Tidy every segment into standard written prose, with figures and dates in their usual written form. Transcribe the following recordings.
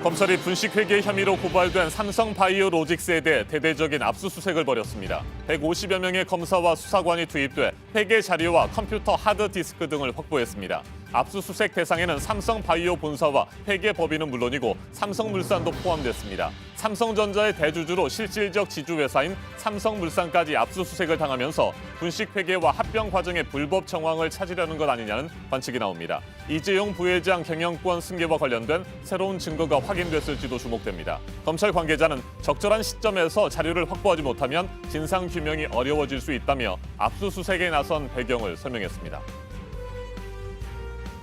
검찰이 분식회계 혐의로 고발된 삼성바이오로직스에 대해 대대적인 압수수색을 벌였습니다. 150여 명의 검사와 수사관이 투입돼 회계 자료와 컴퓨터 하드디스크 등을 확보했습니다. 압수수색 대상에는 삼성바이오 본사와 회계법인은 물론이고 삼성물산도 포함됐습니다. 삼성전자의 대주주로 실질적 지주회사인 삼성물산까지 압수수색을 당하면서 분식회계와 합병 과정의 불법 정황을 찾으려는 것 아니냐는 관측이 나옵니다. 이재용 부회장 경영권 승계와 관련된 새로운 증거가 확인됐을지도 주목됩니다. 검찰 관계자는 적절한 시점에서 자료를 확보하지 못하면 진상규명이 어려워질 수 있다며 압수수색에 나선 배경을 설명했습니다.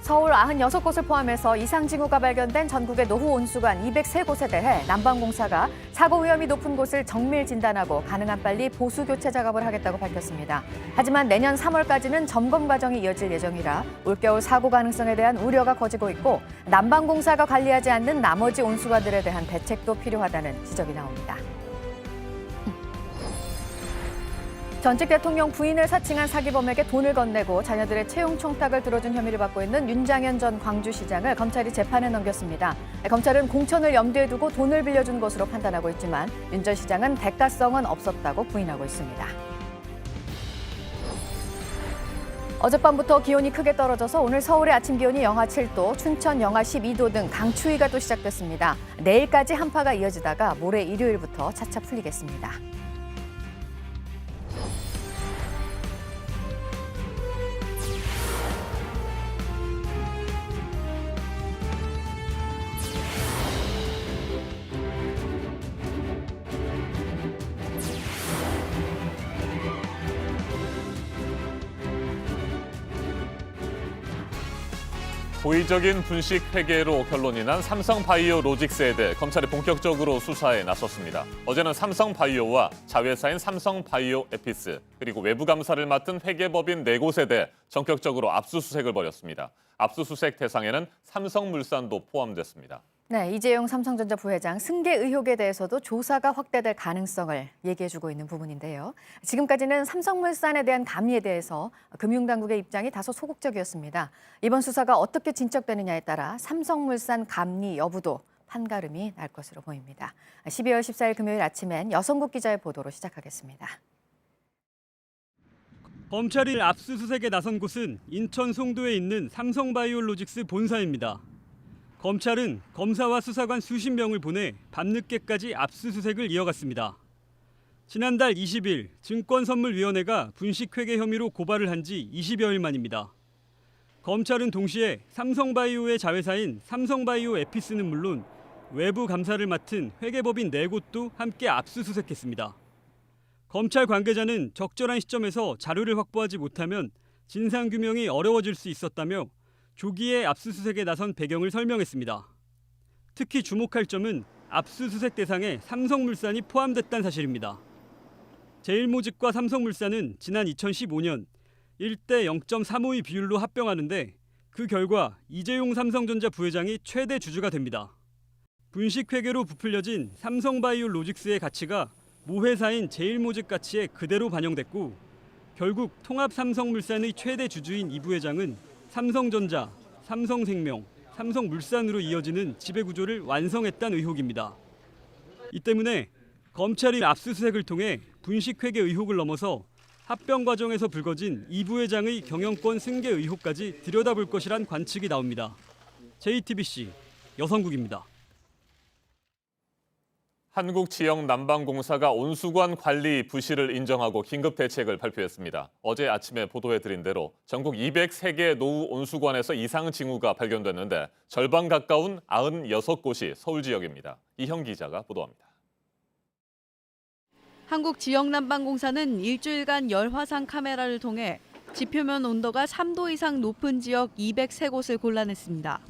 서울 96곳을 포함해서 이상 징후가 발견된 전국의 노후 온수관 203곳에 대해 남방공사가 사고 위험이 높은 곳을 정밀 진단하고 가능한 빨리 보수 교체 작업을 하겠다고 밝혔습니다. 하지만 내년 3월까지는 점검 과정이 이어질 예정이라 올겨울 사고 가능성에 대한 우려가 커지고 있고 남방공사가 관리하지 않는 나머지 온수관들에 대한 대책도 필요하다는 지적이 나옵니다. 전직 대통령 부인을 사칭한 사기범에게 돈을 건네고 자녀들의 채용 청탁을 들어준 혐의를 받고 있는 윤장현 전 광주시장을 검찰이 재판에 넘겼습니다. 검찰은 공천을 염두에 두고 돈을 빌려준 것으로 판단하고 있지만 윤 전 시장은 대가성은 없었다고 부인하고 있습니다. 어젯밤부터 기온이 크게 떨어져서 오늘 서울의 아침 기온이 영하 7도, 춘천 영하 12도 등 강추위가 또 시작됐습니다. 내일까지 한파가 이어지다가 모레 일요일부터 차차 풀리겠습니다. 고의적인 분식 회계로 결론이 난 삼성바이오로직스에 대해 검찰이 본격적으로 수사에 나섰습니다. 어제는 삼성바이오와 자회사인 삼성바이오에피스 그리고 외부 감사를 맡은 회계법인 4곳에 대해 전격적으로 압수수색을 벌였습니다. 압수수색 대상에는 삼성물산도 포함됐습니다. 네, 이재용 삼성전자 부회장 승계 의혹에 대해서도 조사가 확대될 가능성을 얘기해주고 있는 부분인데요. 지금까지는 삼성물산에 대한 감리에 대해서 금융당국의 입장이 다소 소극적이었습니다. 이번 수사가 어떻게 진척되느냐에 따라 삼성물산 감리 여부도 판가름이 날 것으로 보입니다. 12월 14일 금요일 아침엔 여성국 기자의 보도로 시작하겠습니다. 검찰이 압수수색에 나선 곳은 인천 송도에 있는 삼성바이오로직스 본사입니다. 검찰은 검사와 수사관 수십 명을 보내 밤늦게까지 압수수색을 이어갔습니다. 지난달 20일 증권선물위원회가 분식회계 혐의로 고발을 한 지 20여일 만입니다. 검찰은 동시에 삼성바이오의 자회사인 삼성바이오에피스는 물론 외부 감사를 맡은 회계법인 4곳도 함께 압수수색했습니다. 검찰 관계자는 적절한 시점에서 자료를 확보하지 못하면 진상규명이 어려워질 수 있었다며 조기에 압수수색에 나선 배경을 설명했습니다. 특히 주목할 점은 압수수색 대상에 삼성물산이 포함됐다는 사실입니다. 제일모직과 삼성물산은 지난 2015년 1대 0.352 비율로 합병하는데 그 결과 이재용 삼성전자 부회장이 최대 주주가 됩니다. 분식회계로 부풀려진 삼성바이오로직스의 가치가 모 회사인 제일모직 가치에 그대로 반영됐고 결국 통합삼성물산의 최대 주주인 이 부회장은 삼성전자, 삼성생명, 삼성물산으로 이어지는 지배구조를 완성했다는 의혹입니다. 이 때문에 검찰이 압수수색을 통해 분식회계 의혹을 넘어서 합병 과정에서 불거진 이 부회장의 경영권 승계 의혹까지 들여다볼 것이란 관측이 나옵니다. JTBC 여성국입니다. 한국지역난방공사가 온수관 관리 부실을 인정하고 긴급 대책을 발표했습니다. 어제 아침에 보도해드린 대로 전국 203개 노후 온수관에서 이상 징후가 발견됐는데 절반 가까운 96곳이 서울 지역입니다. 이형 기자가 보도합니다. 한국지역난방공사는 일주일간 열화상 카메라를 통해 지표면 온도가 3도 이상 높은 지역 203곳을 골라냈습니다.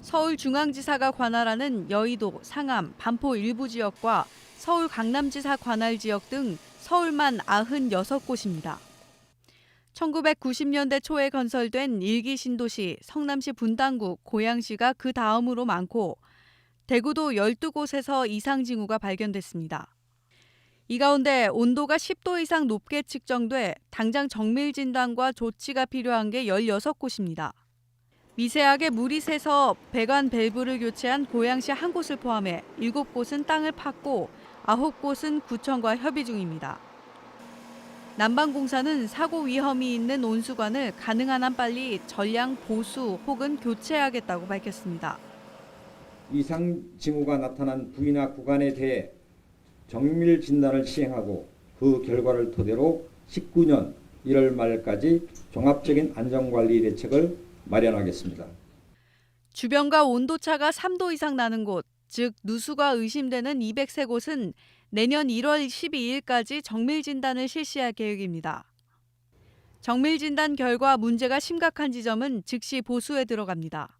서울중앙지사가 관할하는 여의도, 상암, 반포 일부 지역과 서울 강남지사 관할 지역 등 서울만 96곳입니다. 1990년대 초에 건설된 일기 신도시, 성남시 분당구, 고양시가 그 다음으로 많고 대구도 12곳에서 이상 징후가 발견됐습니다. 이 가운데 온도가 10도 이상 높게 측정돼 당장 정밀 진단과 조치가 필요한 게 16곳입니다. 미세하게 물이 새서 배관 밸브를 교체한 고양시 한 곳을 포함해 7곳은 땅을 팠고 9곳은 구청과 협의 중입니다. 남방공사는 사고 위험이 있는 온수관을 가능한 한 빨리 전량 보수 혹은 교체하겠다고 밝혔습니다. 이상 징후가 나타난 부위나 구간에 대해 정밀 진단을 시행하고 그 결과를 토대로 19년 1월 말까지 종합적인 안전관리 대책을 마련하겠습니다. 주변과 온도차가 3도 이상 나는 곳, 즉 누수가 의심되는 203곳은 내년 1월 12일까지 정밀 진단을 실시할 계획입니다. 정밀 진단 결과 문제가 심각한 지점은 즉시 보수에 들어갑니다.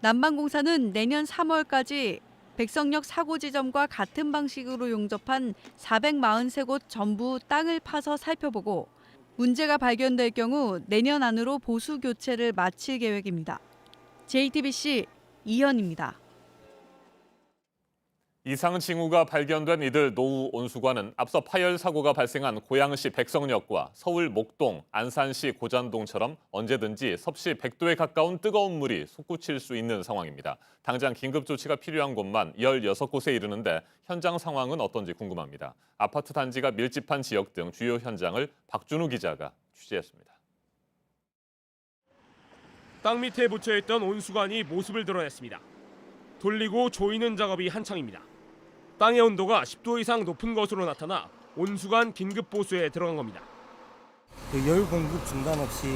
남방공사는 내년 3월까지 백석역 사고 지점과 같은 방식으로 용접한 443곳 전부 땅을 파서 살펴보고 문제가 발견될 경우 내년 안으로 보수 교체를 마칠 계획입니다. JTBC 이현입니다. 이상 징후가 발견된 이들 노후 온수관은 앞서 파열 사고가 발생한 고양시 백석역과 서울 목동, 안산시 고잔동처럼 언제든지 섭씨 100도에 가까운 뜨거운 물이 솟구칠 수 있는 상황입니다. 당장 긴급 조치가 필요한 곳만 16곳에 이르는데 현장 상황은 어떤지 궁금합니다. 아파트 단지가 밀집한 지역 등 주요 현장을 박준우 기자가 취재했습니다. 땅 밑에 묻혀있던 온수관이 모습을 드러냈습니다. 돌리고 조이는 작업이 한창입니다. 땅의 온도가 10도 이상 높은 것으로 나타나 온수관 긴급 보수에 들어간 겁니다. 열 공급 중단 없이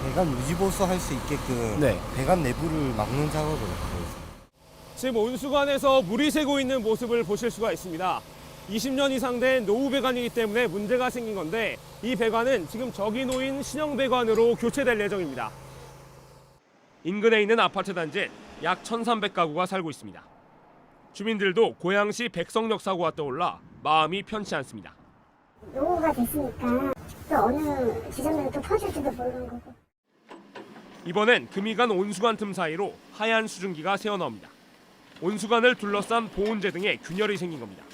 배관 유지 보수할 수 있게끔 배관 내부를 막는 작업을 하고 있습니다. 지금 온수관에서 물이 새고 있는 모습을 보실 수가 있습니다. 20년 이상 된 노후 배관이기 때문에 문제가 생긴 건데 이 배관은 지금 저기 놓인 신형 배관으로 교체될 예정입니다. 인근에 있는 아파트 단지엔 약 1,300가구가 살고 있습니다. 주민들도 고양시 백석역 사고가 떠올라 마음이 편치 않습니다. 노후가 됐으니까 또 어느 지점으로 또 퍼질지도 모르는 거고. 이번엔 금이간 온수관 틈 사이로 하얀 수증기가 새어나옵니다. 온수관을 둘러싼 보온재 등의 균열이 생긴 겁니다.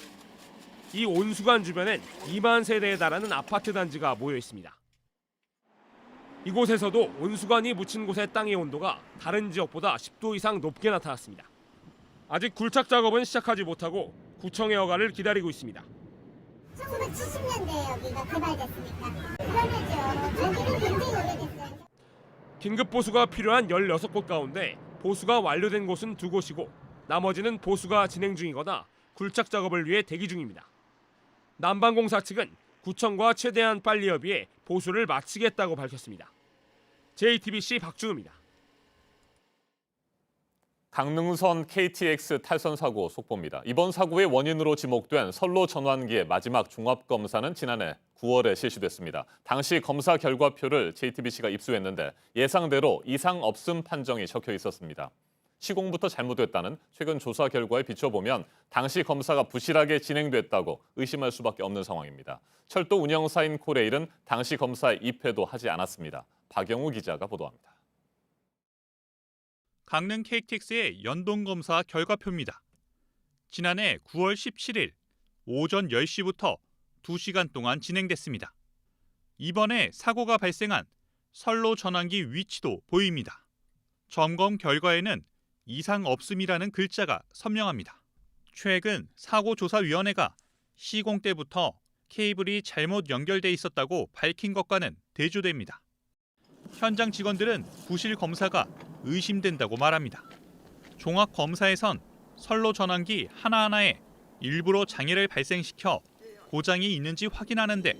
이 온수관 주변엔 2만 세대에 달하는 아파트 단지가 모여 있습니다. 이곳에서도 온수관이 묻힌 곳의 땅의 온도가 다른 지역보다 10도 이상 높게 나타났습니다. 아직 굴착 작업은 시작하지 못하고 구청의 허가를 기다리고 있습니다. 1970년대에 여기가 개발됐으니까 그러면요. 여기는 굉장히 오래됐어요. 긴급 보수가 필요한 16곳 가운데 보수가 완료된 곳은 2곳이고 나머지는 보수가 진행 중이거나 굴착 작업을 위해 대기 중입니다. 남방공사 측은 구청과 최대한 빨리 협의해 보수를 마치겠다고 밝혔습니다. JTBC 박준우입니다. 강릉선 KTX 탈선 사고 속보입니다. 이번 사고의 원인으로 지목된 선로 전환기의 마지막 종합검사는 지난해 9월에 실시됐습니다. 당시 검사 결과표를 JTBC가 입수했는데 예상대로 이상 없음 판정이 적혀 있었습니다. 시공부터 잘못됐다는 최근 조사 결과에 비춰보면 당시 검사가 부실하게 진행됐다고 의심할 수밖에 없는 상황입니다. 철도 운영사인 코레일은 당시 검사에 입회도 하지 않았습니다. 박영우 기자가 보도합니다. 강릉 KTX의 연동검사 결과표입니다. 지난해 9월 17일 오전 10시부터 2시간 동안 진행됐습니다. 이번에 사고가 발생한 선로 전환기 위치도 보입니다. 점검 결과에는 이상 없음이라는 글자가 선명합니다. 최근 사고조사위원회가 시공 때부터 케이블이 잘못 연결돼 있었다고 밝힌 것과는 대조됩니다. 현장 직원들은 부실 검사가 의심된다고 말합니다. 종합검사에선 선로 전환기 하나하나에 일부러 장애를 발생시켜 고장이 있는지 확인하는데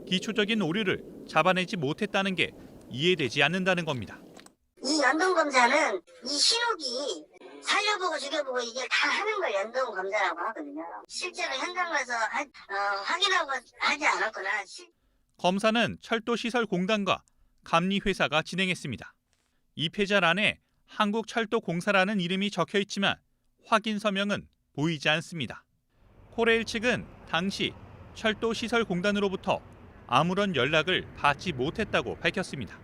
기초적인 오류를 잡아내지 못했다는 게 이해되지 않는다는 겁니다. 이 연동검사는 이 신호기 살려보고 죽여보고 이게 다 하는 걸 연동검사라고 하거든요. 실제로 현장 가서 확인하고 하지 않았거나. 검사는 철도시설공단과 감리회사가 진행했습니다. 입회자란에 한국철도공사라는 이름이 적혀 있지만 확인 서명은 보이지 않습니다. 코레일 측은 당시 철도시설공단으로부터 아무런 연락을 받지 못했다고 밝혔습니다.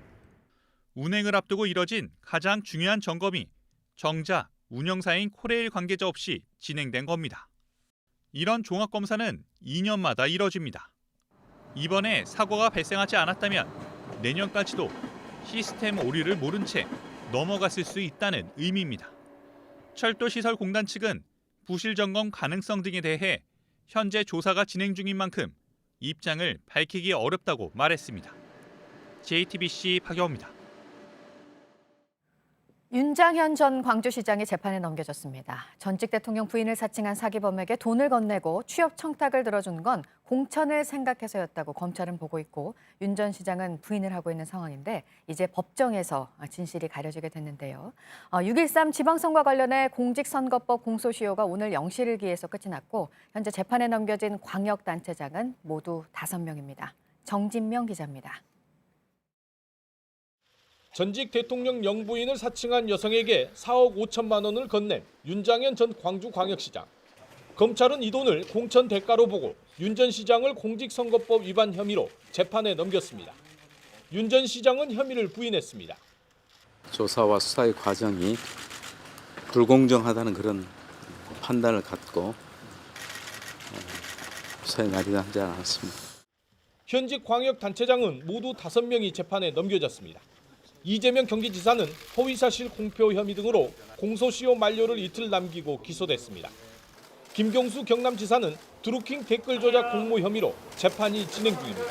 운행을 앞두고 이뤄진 가장 중요한 점검이 정작 운영사인 코레일 관계자 없이 진행된 겁니다. 이런 종합검사는 2년마다 이뤄집니다. 이번에 사고가 발생하지 않았다면 내년까지도 시스템 오류를 모른 채 넘어갔을 수 있다는 의미입니다. 철도시설공단 측은 부실 점검 가능성 등에 대해 현재 조사가 진행 중인 만큼 입장을 밝히기 어렵다고 말했습니다. JTBC 박여우입니다. 윤장현 전 광주시장이 재판에 넘겨졌습니다. 전직 대통령 부인을 사칭한 사기범에게 돈을 건네고 취업 청탁을 들어준 건 공천을 생각해서였다고 검찰은 보고 있고 윤 전 시장은 부인을 하고 있는 상황인데 이제 법정에서 진실이 가려지게 됐는데요. 6.13 지방선거 관련해 공직선거법 공소시효가 오늘 0시를 기해서 끝이 났고 현재 재판에 넘겨진 광역단체장은 모두 5명입니다. 정진명 기자입니다. 전직 대통령 영부인을 사칭한 여성에게 4억 5천만 원을 건넨 윤장현 전 광주광역시장. 검찰은 이 돈을 공천 대가로 보고 윤 전 시장을 공직선거법 위반 혐의로 재판에 넘겼습니다. 윤 전 시장은 혐의를 부인했습니다. 조사와 수사의 과정이 불공정하다는 그런 판단을 갖고 수사에 나서지 않았습니다. 현직 광역단체장은 모두 5명이 재판에 넘겨졌습니다. 이재명 경기지사는 허위사실 공표 혐의 등으로 공소시효 만료를 이틀 남기고 기소됐습니다. 김경수 경남지사는 드루킹 댓글 조작 공모 혐의로 재판이 진행 중입니다.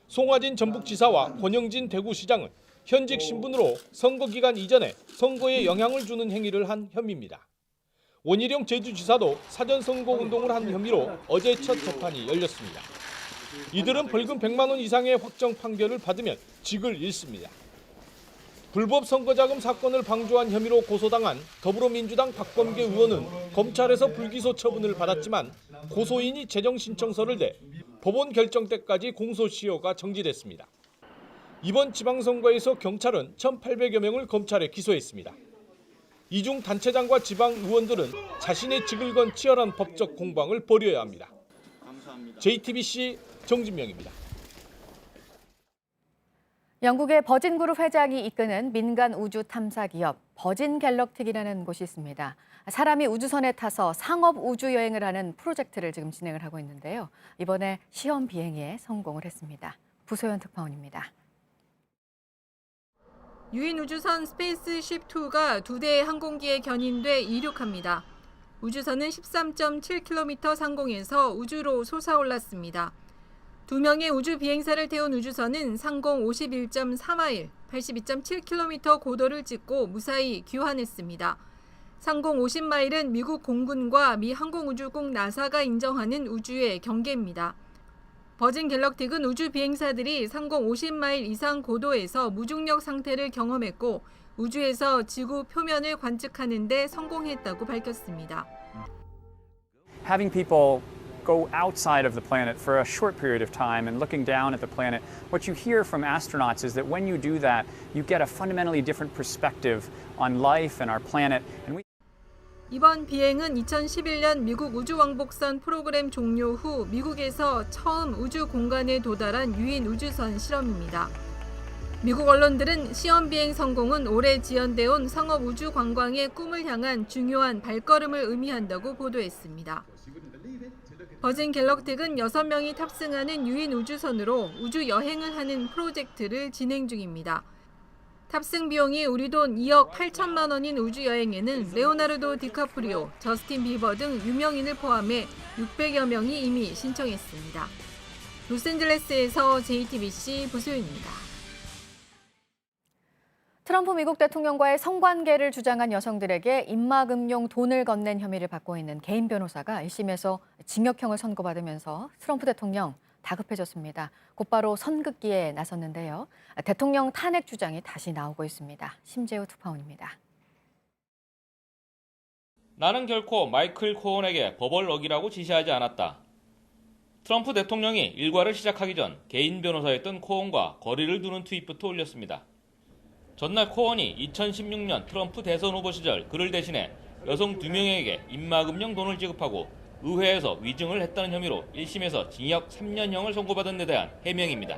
송화진 전북지사와 권영진 대구시장은 현직 신분으로 선거 기간 이전에 선거에 영향을 주는 행위를 한 혐의입니다. 원희룡 제주지사도 사전선거 운동을 한 혐의로 어제 첫 재판이 열렸습니다. 이들은 벌금 100만 원 이상의 확정 판결을 받으면 직을 잃습니다. 불법 선거자금 사건을 방조한 혐의로 고소당한 더불어민주당 박범계 의원은 검찰에서 불기소 처분을 받았지만 고소인이 재정신청서를 내 법원 결정 때까지 공소시효가 정지됐습니다. 이번 지방선거에서 경찰은 1,800여 명을 검찰에 기소했습니다. 이중 단체장과 지방 의원들은 자신의 직을 건 치열한 법적 공방을 벌여야 합니다. JTBC 정진명입니다. 영국의 버진그룹 회장이 이끄는 민간 우주 탐사 기업 버진 갤럭틱이라는 곳이 있습니다. 사람이 우주선에 타서 상업 우주 여행을 하는 프로젝트를 지금 진행을 하고 있는데요. 이번에 시험 비행에 성공을 했습니다. 부소연 특파원입니다. 유인 우주선 스페이스쉽2가 2대의 항공기에 견인돼 이륙합니다. 우주선은 13.7km 상공에서 우주로 솟아올랐습니다. 2명의 우주 비행사를 태운 우주선은 상공 51.4마일, 82.7km 고도를 찍고 무사히 귀환했습니다. 상공 50마일은 미국 공군과 미 항공우주국 나사가 인정하는 우주의 경계입니다. 버진 갤럭틱은 우주 비행사들이 상공 50마일 이상 고도에서 무중력 상태를 경험했고 우주에서 지구 표면을 관측하는 데 성공했다고 밝혔습니다. Having people go outside of the planet for a short period of time and looking down at the planet, what you hear from astronauts is that when you do that, you get a fundamentally different perspective on life and our planet. 이번 비행은 2011년 미국 우주왕복선 프로그램 종료 후 미국에서 처음 우주 공간에 도달한 유인 우주선 실험입니다. 미국 언론들은 시험 비행 성공은 올해 지연되어 온 상업 우주 관광의 꿈을 향한 중요한 발걸음을 의미한다고 보도했습니다. 버진 갤럭틱은 6명이 탑승하는 유인 우주선으로 우주 여행을 하는 프로젝트를 진행 중입니다. 탑승 비용이 우리 돈 2억 8천만 원인 우주 여행에는 레오나르도 디카프리오, 저스틴 비버 등 유명인을 포함해 600여 명이 이미 신청했습니다. 로스앤젤레스에서 JTBC 부소연입니다. 트럼프 미국 대통령과의 성관계를 주장한 여성들에게 입막음용 돈을 건넨 혐의를 받고 있는 개인 변호사가 1심에서 징역형을 선고받으면서 트럼프 대통령 다급해졌습니다. 곧바로 선긋기에 나섰는데요. 대통령 탄핵 주장이 다시 나오고 있습니다. 심재우 특파원입니다. 나는 결코 마이클 코언에게 법을 어기라고 지시하지 않았다. 트럼프 대통령이 일과를 시작하기 전 개인 변호사였던 코언과 거리를 두는 트윗부터 올렸습니다. 전날 코언이 2016년 트럼프 대선 후보 시절 그를 대신해 여성 2명에게 입막음용 돈을 지급하고 의회에서 위증을 했다는 혐의로 1심에서 징역 3년형을 선고받은 데 대한 해명입니다.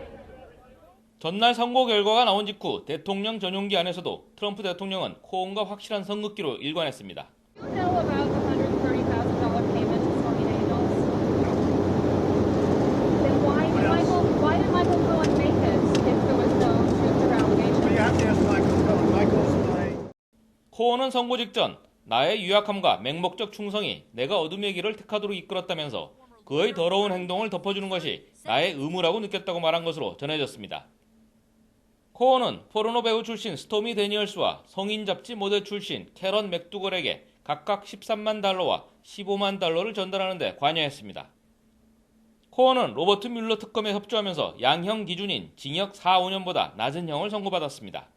전날 선고 결과가 나온 직후 대통령 전용기 안에서도 트럼프 대통령은 코언과 확실한 선긋기로 일관했습니다. 코언은 선고 직전 나의 유약함과 맹목적 충성이 내가 어둠의 길을 택하도록 이끌었다면서 그의 더러운 행동을 덮어주는 것이 나의 의무라고 느꼈다고 말한 것으로 전해졌습니다. 코언은 포르노 배우 출신 스토미 데니얼스와 성인 잡지 모델 출신 캐런 맥두걸에게 각각 13만 달러와 15만 달러를 전달하는 데 관여했습니다. 코언은 로버트 뮬러 특검에 협조하면서 양형 기준인 징역 4, 5년보다 낮은 형을 선고받았습니다.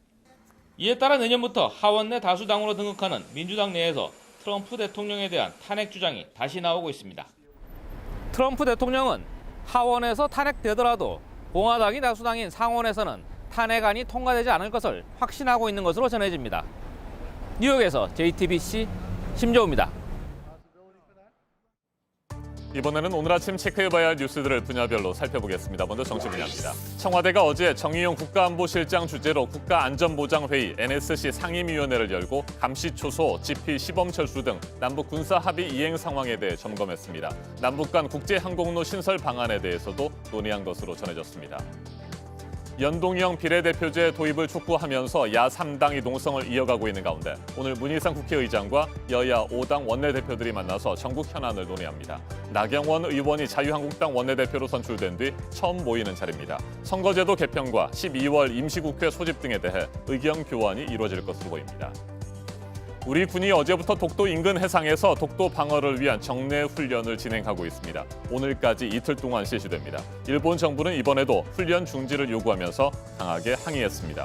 이에 따라 내년부터 하원 내 다수당으로 등극하는 민주당 내에서 트럼프 대통령에 대한 탄핵 주장이 다시 나오고 있습니다. 트럼프 대통령은 하원에서 탄핵되더라도 공화당이 다수당인 상원에서는 탄핵안이 통과되지 않을 것을 확신하고 있는 것으로 전해집니다. 뉴욕에서 JTBC 심조우입니다. 이번에는 오늘 아침 체크해봐야 할 뉴스들을 분야별로 살펴보겠습니다. 먼저 정치 분야입니다. 청와대가 어제 정의용 국가안보실장 주재로 국가안전보장회의 NSC 상임위원회를 열고 감시초소, 지피, 시범철수 등 남북 군사 합의 이행 상황에 대해 점검했습니다. 남북 간 국제항공로 신설 방안에 대해서도 논의한 것으로 전해졌습니다. 연동형 비례대표제 도입을 촉구하면서 야 3당이 농성을 이어가고 있는 가운데 오늘 문희상 국회의장과 여야 5당 원내대표들이 만나서 전국 현안을 논의합니다. 나경원 의원이 자유한국당 원내대표로 선출된 뒤 처음 모이는 자리입니다. 선거제도 개편과 12월 임시국회 소집 등에 대해 의견 교환이 이루어질 것으로 보입니다. 우리 군이 어제부터 독도 인근 해상에서 독도 방어를 위한 정례 훈련을 진행하고 있습니다. 오늘까지 이틀 동안 실시됩니다. 일본 정부는 이번에도 훈련 중지를 요구하면서 강하게 항의했습니다.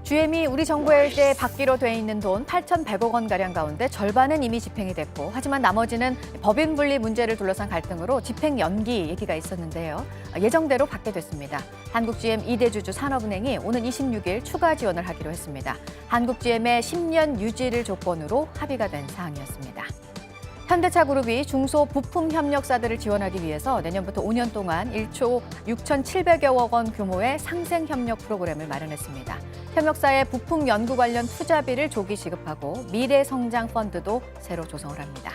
GM이 우리 정부에 이제 받기로 돼 있는 돈 8,100억 원가량 가운데 절반은 이미 집행이 됐고 하지만 나머지는 법인 분리 문제를 둘러싼 갈등으로 집행 연기 얘기가 있었는데요. 예정대로 받게 됐습니다. 한국GM 이대주주 산업은행이 오는 26일 추가 지원을 하기로 했습니다. 한국GM의 10년 유지를 조건으로 합의가 된 사항이었습니다. 현대차그룹이 중소 부품 협력사들을 지원하기 위해서 내년부터 5년 동안 1조 6,700여억 원 규모의 상생 협력 프로그램을 마련했습니다. 협력사의 부품 연구 관련 투자비를 조기 지급하고 미래 성장 펀드도 새로 조성을 합니다.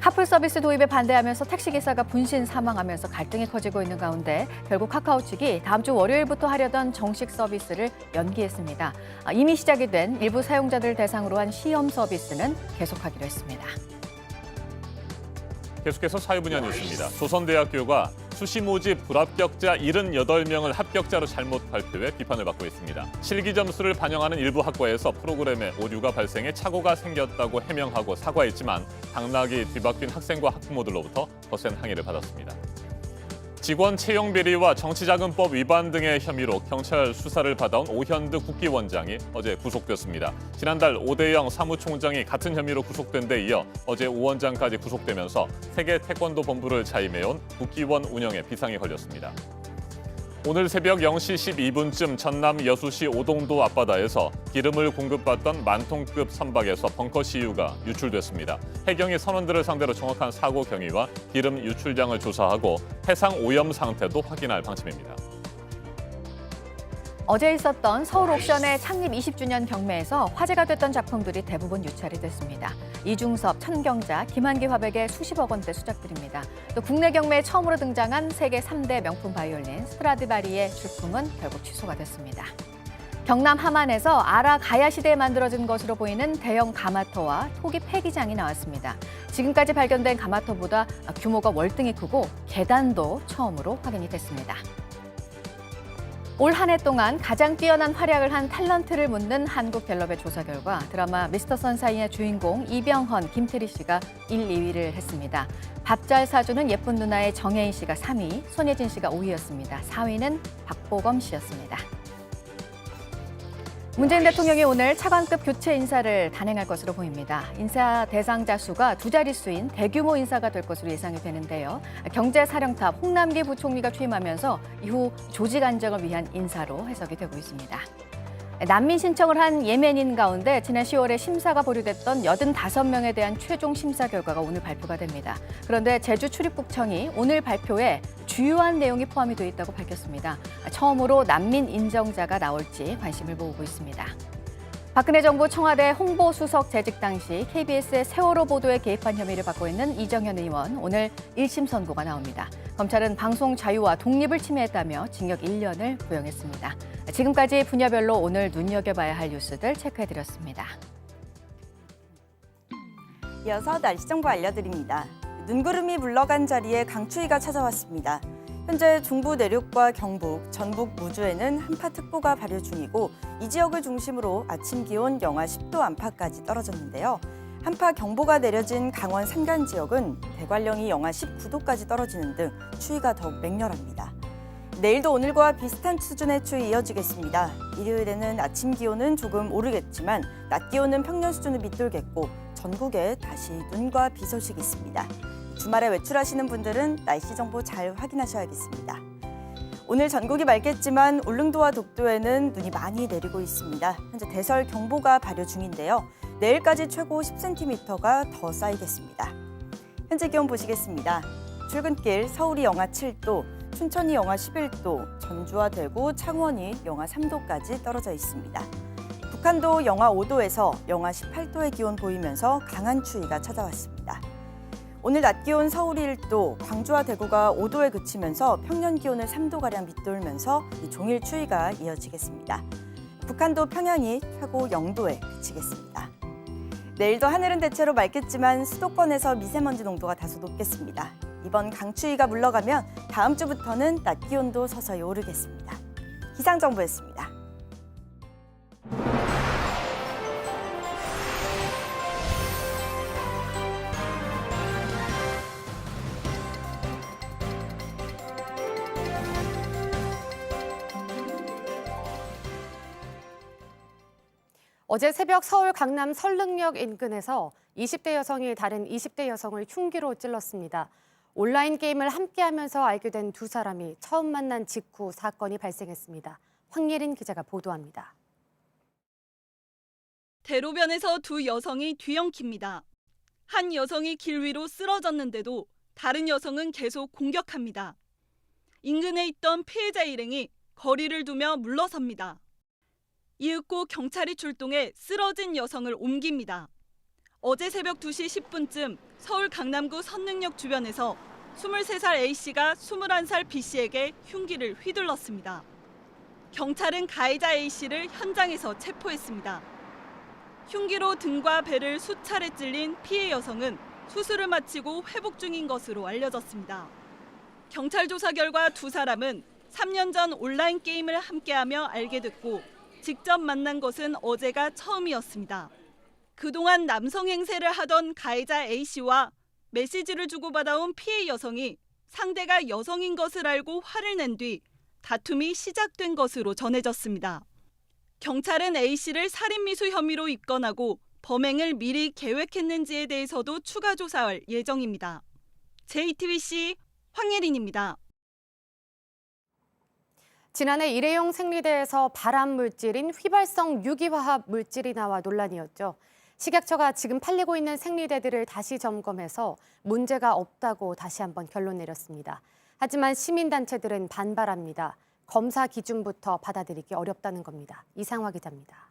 카풀 서비스 도입에 반대하면서 택시기사가 분신 사망하면서 갈등이 커지고 있는 가운데 결국 카카오 측이 다음 주 월요일부터 하려던 정식 서비스를 연기했습니다. 이미 시작이 된 일부 사용자들 대상으로 한 시험 서비스는 계속하기로 했습니다. 계속해서 사회 분야 뉴스입니다. 조선대학교가 수시 모집 불합격자 78명을 합격자로 잘못 발표해 비판을 받고 있습니다. 실기 점수를 반영하는 일부 학과에서 프로그램에 오류가 발생해 착오가 생겼다고 해명하고 사과했지만 당락이 뒤바뀐 학생과 학부모들로부터 거센 항의를 받았습니다. 직원 채용 비리와 정치자금법 위반 등의 혐의로 경찰 수사를 받아온 오현드 국기원장이 어제 구속됐습니다. 지난달 오대영 사무총장이 같은 혐의로 구속된 데 이어 어제 오 원장까지 구속되면서 세계 태권도 본부를 차임해온 국기원 운영에 비상이 걸렸습니다. 오늘 새벽 0시 12분쯤 전남 여수시 오동도 앞바다에서 기름을 공급받던 만톤급 선박에서 벙커 시유가 유출됐습니다. 해경이 선원들을 상대로 정확한 사고 경위와 기름 유출량을 조사하고 해상 오염 상태도 확인할 방침입니다. 어제 있었던 서울 옥션의 창립 20주년 경매에서 화제가 됐던 작품들이 대부분 유찰이 됐습니다. 이중섭, 천경자, 김한기 화백의 수십억 원대 수작들입니다. 또 국내 경매에 처음으로 등장한 세계 3대 명품 바이올린 스트라디바리의 출품은 결국 취소가 됐습니다. 경남 함안에서 아라 가야 시대에 만들어진 것으로 보이는 대형 가마터와 토기 폐기장이 나왔습니다. 지금까지 발견된 가마터보다 규모가 월등히 크고 계단도 처음으로 확인이 됐습니다. 올 한 해 동안 가장 뛰어난 활약을 한 탤런트를 묻는 한국갤럽의 조사 결과 드라마 미스터 선샤인의 주인공 이병헌, 김태리 씨가 1, 2위를 했습니다. 밥 잘 사주는 예쁜 누나의 정혜인 씨가 3위, 손예진 씨가 5위였습니다. 4위는 박보검 씨였습니다. 문재인 대통령이 오늘 차관급 교체 인사를 단행할 것으로 보입니다. 인사 대상자 수가 두 자릿수인 대규모 인사가 될 것으로 예상이 되는데요. 경제사령탑 홍남기 부총리가 취임하면서 이후 조직 안정을 위한 인사로 해석이 되고 있습니다. 난민 신청을 한 예멘인 가운데 지난 10월에 심사가 보류됐던 85명에 대한 최종 심사 결과가 오늘 발표가 됩니다. 그런데 제주출입국청이 오늘 발표에 주요한 내용이 포함이 되어 있다고 밝혔습니다. 처음으로 난민 인정자가 나올지 관심을 모으고 있습니다. 박근혜 정부 청와대 홍보수석 재직 당시 KBS의 세월호 보도에 개입한 혐의를 받고 있는 이정현 의원, 오늘 1심 선고가 나옵니다. 검찰은 방송 자유와 독립을 침해했다며 징역 1년을 구형했습니다. 지금까지 분야별로 오늘 눈여겨봐야 할 뉴스들 체크해드렸습니다. 이어서 날씨 정보 알려드립니다. 눈구름이 물러간 자리에 강추위가 찾아왔습니다. 현재 중부 내륙과 경북, 전북 무주에는 한파특보가 발효 중이고 이 지역을 중심으로 아침 기온 영하 10도 안팎까지 떨어졌는데요. 한파 경보가 내려진 강원 산간 지역은 대관령이 영하 19도까지 떨어지는 등 추위가 더욱 맹렬합니다. 내일도 오늘과 비슷한 수준의 추위 이어지겠습니다. 일요일에는 아침 기온은 조금 오르겠지만 낮 기온은 평년 수준을 밑돌겠고 전국에 다시 눈과 비 소식이 있습니다. 주말에 외출하시는 분들은 날씨 정보 잘 확인하셔야겠습니다. 오늘 전국이 맑겠지만 울릉도와 독도에는 눈이 많이 내리고 있습니다. 현재 대설 경보가 발효 중인데요. 내일까지 최고 10cm가 더 쌓이겠습니다. 현재 기온 보시겠습니다. 출근길 서울이 영하 7도, 춘천이 영하 11도, 전주와 대구, 창원이 영하 3도까지 떨어져 있습니다. 북한도 영하 5도에서 영하 18도의 기온 보이면서 강한 추위가 찾아왔습니다. 오늘 낮 기온 서울이 1도, 광주와 대구가 5도에 그치면서 평년 기온을 3도가량 밑돌면서 종일 추위가 이어지겠습니다. 북한도 평양이 최고 0도에 그치겠습니다. 내일도 하늘은 대체로 맑겠지만 수도권에서 미세먼지 농도가 다소 높겠습니다. 이번 강추위가 물러가면 다음 주부터는 낮 기온도 서서히 오르겠습니다. 기상정보였습니다. 어제 새벽 서울 강남 설릉역 인근에서 20대 여성이 다른 20대 여성을 흉기로 찔렀습니다. 온라인 게임을 함께하면서 알게 된 두 사람이 처음 만난 직후 사건이 발생했습니다. 황예린 기자가 보도합니다. 대로변에서 두 여성이 뒤엉킵니다. 한 여성이 길 위로 쓰러졌는데도 다른 여성은 계속 공격합니다. 인근에 있던 피해자 일행이 거리를 두며 물러섭니다. 이윽고 경찰이 출동해 쓰러진 여성을 옮깁니다. 어제 새벽 2시 10분쯤 서울 강남구 선릉역 주변에서 23살 A씨가 21살 B씨에게 흉기를 휘둘렀습니다. 경찰은 가해자 A씨를 현장에서 체포했습니다. 흉기로 등과 배를 수차례 찔린 피해 여성은 수술을 마치고 회복 중인 것으로 알려졌습니다. 경찰 조사 결과 두 사람은 3년 전 온라인 게임을 함께하며 알게 됐고 직접 만난 것은 어제가 처음이었습니다. 그동안 남성 행세를 하던 가해자 A씨와 메시지를 주고받아온 피해 여성이 상대가 여성인 것을 알고 화를 낸 뒤 다툼이 시작된 것으로 전해졌습니다. 경찰은 A씨를 살인미수 혐의로 입건하고 범행을 미리 계획했는지에 대해서도 추가 조사할 예정입니다. JTBC 황예린입니다. 지난해 일회용 생리대에서 발암 물질인 휘발성 유기화합 물질이 나와 논란이었죠. 식약처가 지금 팔리고 있는 생리대들을 다시 점검해서 문제가 없다고 다시 한번 결론 내렸습니다. 하지만 시민단체들은 반발합니다. 검사 기준부터 받아들이기 어렵다는 겁니다. 이상화 기자입니다.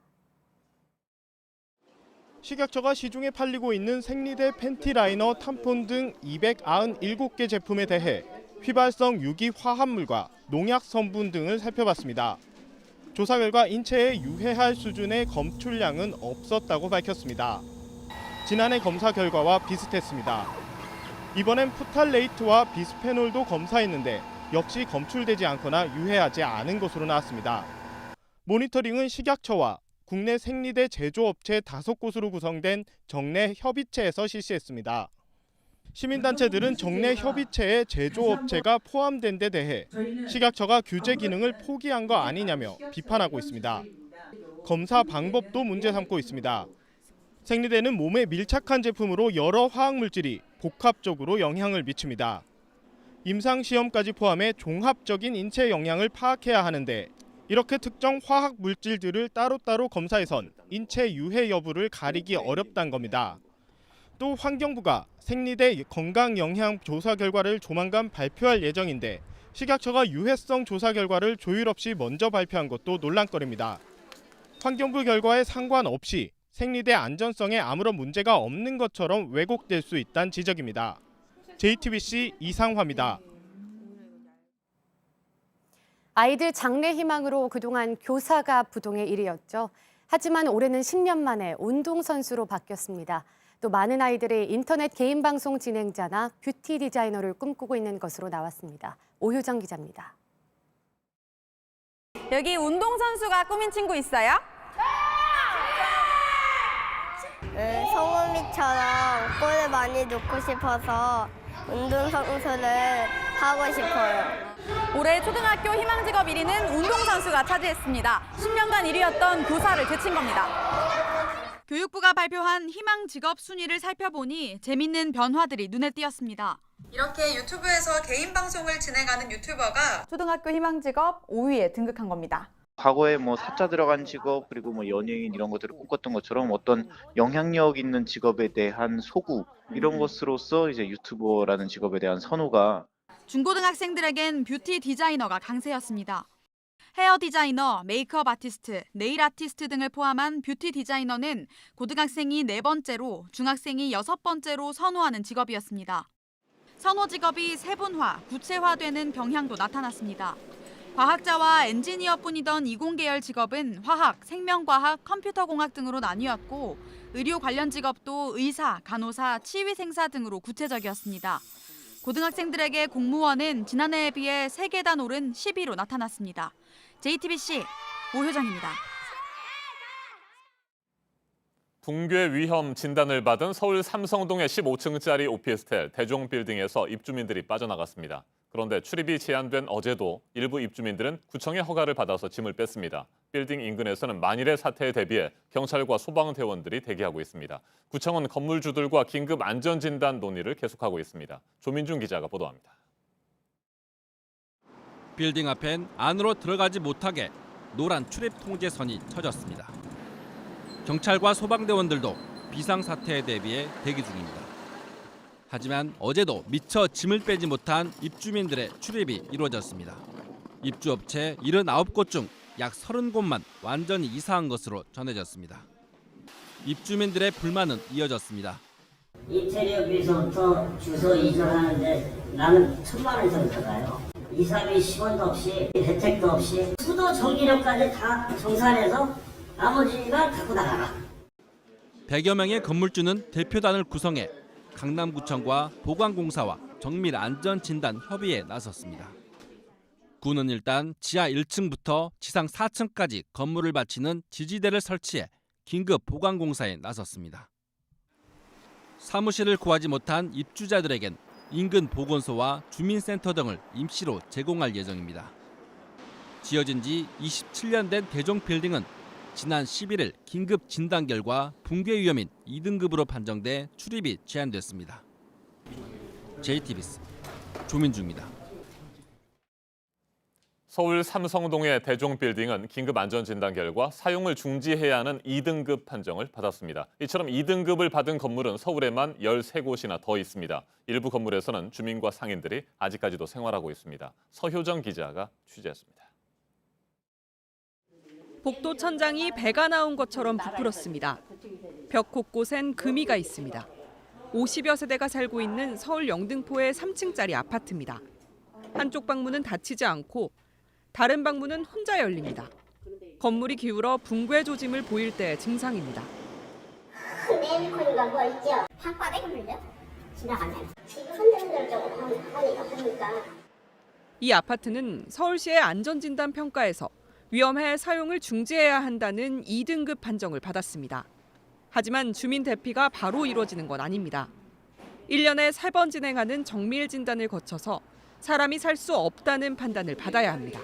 식약처가 시중에 팔리고 있는 생리대, 팬티 라이너, 탐폰 등 297개 제품에 대해 휘발성 유기화합물과 농약 성분 등을 살펴봤습니다. 조사 결과 인체에 유해할 수준의 검출량은 없었다고 밝혔습니다. 지난해 검사 결과와 비슷했습니다. 이번엔 푸탈레이트와 비스페놀도 검사했는데 역시 검출되지 않거나 유해하지 않은 것으로 나왔습니다. 모니터링은 식약처와 국내 생리대 제조업체 5곳으로 구성된 정례 협의체에서 실시했습니다. 시민단체들은 정례 협의체에 제조업체가 포함된 데 대해 식약처가 규제 기능을 포기한 거 아니냐며 비판하고 있습니다. 검사 방법도 문제 삼고 있습니다. 생리대는 몸에 밀착한 제품으로 여러 화학물질이 복합적으로 영향을 미칩니다. 임상시험까지 포함해 종합적인 인체 영향을 파악해야 하는데 이렇게 특정 화학물질들을 따로따로 검사해선 인체 유해 여부를 가리기 어렵다는 겁니다. 또 환경부가 생리대 건강 영향 조사 결과를 조만간 발표할 예정인데 식약처가 유해성 조사 결과를 조율 없이 먼저 발표한 것도 논란거리입니다. 환경부 결과에 상관없이 생리대 안전성에 아무런 문제가 없는 것처럼 왜곡될 수 있다는 지적입니다. JTBC 이상화입니다. 아이들 장래 희망으로 그동안 교사가 부동의 일이었죠. 하지만 올해는 10년 만에 운동선수로 바뀌었습니다. 또 많은 아이들이 인터넷 개인 방송 진행자나 뷰티 디자이너를 꿈꾸고 있는 것으로 나왔습니다. 오효정 기자입니다. 여기 운동선수가 꾸민 친구 있어요? 성우미처럼 골을 많이 넣고 싶어서 운동선수를 하고 싶어요. 올해 초등학교 희망직업 1위는 운동선수가 차지했습니다. 10년간 1위였던 교사를 제친 겁니다. 교육부가 발표한 희망직업 순위를 살펴보니 재밌는 변화들이 눈에 띄었습니다. 이렇게 유튜브에서 개인 방송을 진행하는 유튜버가 초등학교 희망직업 5위에 등극한 겁니다. 과거에 뭐 사자 들어간 직업 그리고 뭐 연예인 이런 것들을 꿈꿨던 것처럼 어떤 영향력 있는 직업에 대한 소구 이런 것으로서 이제 유튜버라는 직업에 대한 선호가 중고등학생들에겐 뷰티 디자이너가 강세였습니다. 헤어 디자이너, 메이크업 아티스트, 네일 아티스트 등을 포함한 뷰티 디자이너는 고등학생이 4번째로 중학생이 6번째로 선호하는 직업이었습니다. 선호 직업이 세분화, 구체화되는 경향도 나타났습니다. 과학자와 엔지니어뿐이던 이공계열 직업은 화학, 생명과학, 컴퓨터공학 등으로 나뉘었고 의료 관련 직업도 의사, 간호사, 치위생사 등으로 구체적이었습니다. 고등학생들에게 공무원은 지난해에 비해 3계단 오른 10위로 나타났습니다. JTBC 오효정입니다. 붕괴 위험 진단을 받은 서울 삼성동의 15층짜리 오피스텔 대종빌딩에서 입주민들이 빠져나갔습니다. 그런데 출입이 제한된 어제도 일부 입주민들은 구청의 허가를 받아서 짐을 뺐습니다. 빌딩 인근에서는 만일의 사태에 대비해 경찰과 소방대원들이 대기하고 있습니다. 구청은 건물주들과 긴급 안전진단 논의를 계속하고 있습니다. 조민준 기자가 보도합니다. 빌딩 앞엔 안으로 들어가지 못하게 노란 출입 통제선이 쳐졌습니다. 경찰과 소방대원들도 비상사태에 대비해 대기 중입니다. 하지만 어제도 미처 짐을 빼지 못한 입주민들의 출입이 이루어졌습니다. 입주업체 79곳 중 약 30곳만 완전히 이사한 것으로 전해졌습니다. 입주민들의 불만은 이어졌습니다. 인테리어 비서부터 주소 이전하는데 나는 1,000만 원 이상 들어가요. 이사비 10원도 없이 혜택도 없이 수도 전기료까지 다 정산해서 나머지가 갖고 나가라. 100여 명의 건물주는 대표단을 구성해 강남구청과 보건공사와 정밀 안전진단 협의에 나섰습니다. 구는 일단 지하 1층부터 지상 4층까지 건물을 받치는 지지대를 설치해 긴급 보강공사에 나섰습니다. 사무실을 구하지 못한 입주자들에겐 인근 보건소와 주민센터 등을 임시로 제공할 예정입니다. 지어진 지 27년 된 대종 빌딩은 지난 11일 긴급 진단 결과 붕괴 위험인 2등급으로 판정돼 출입이 제한됐습니다. JTBC 조민주입니다. 서울 삼성동의 대종빌딩은 긴급 안전진단 결과 사용을 중지해야 하는 2등급 판정을 받았습니다. 이처럼 2등급을 받은 건물은 서울에만 13곳이나 더 있습니다. 일부 건물에서는 주민과 상인들이 아직까지도 생활하고 있습니다. 서효정 기자가 취재했습니다. 복도 천장이 배가 나온 것처럼 부풀었습니다. 벽 곳곳엔 금이가 있습니다. 50여 세대가 살고 있는 서울 영등포의 3층짜리 아파트입니다. 한쪽 방문은 닫히지 않고 다른 방문은 혼자 열립니다. 건물이 기울어 붕괴 조짐을 보일 때의 증상입니다. 큰 에어컨이가 뭐 있죠? 방바닥에 물려 지나가면 지금 흔들흔들 조금 하니까. 이 아파트는 서울시의 안전진단 평가에서 위험해 사용을 중지해야 한다는 2등급 판정을 받았습니다. 하지만 주민 대피가 바로 이루어지는 건 아닙니다. 1년에 3번 진행하는 정밀 진단을 거쳐서 사람이 살 수 없다는 판단을 받아야 합니다.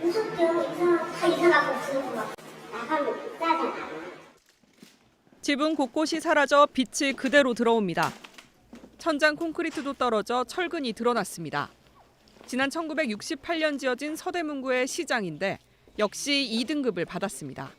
무섭죠. 다 이상하고 지금 막 나가면 비싸잖아. 집은 곳곳이 사라져 빛이 그대로 들어옵니다. 천장 콘크리트도 떨어져 철근이 드러났습니다. 지난 1968년 지어진 서대문구의 시장인데 역시 2등급을 받았습니다.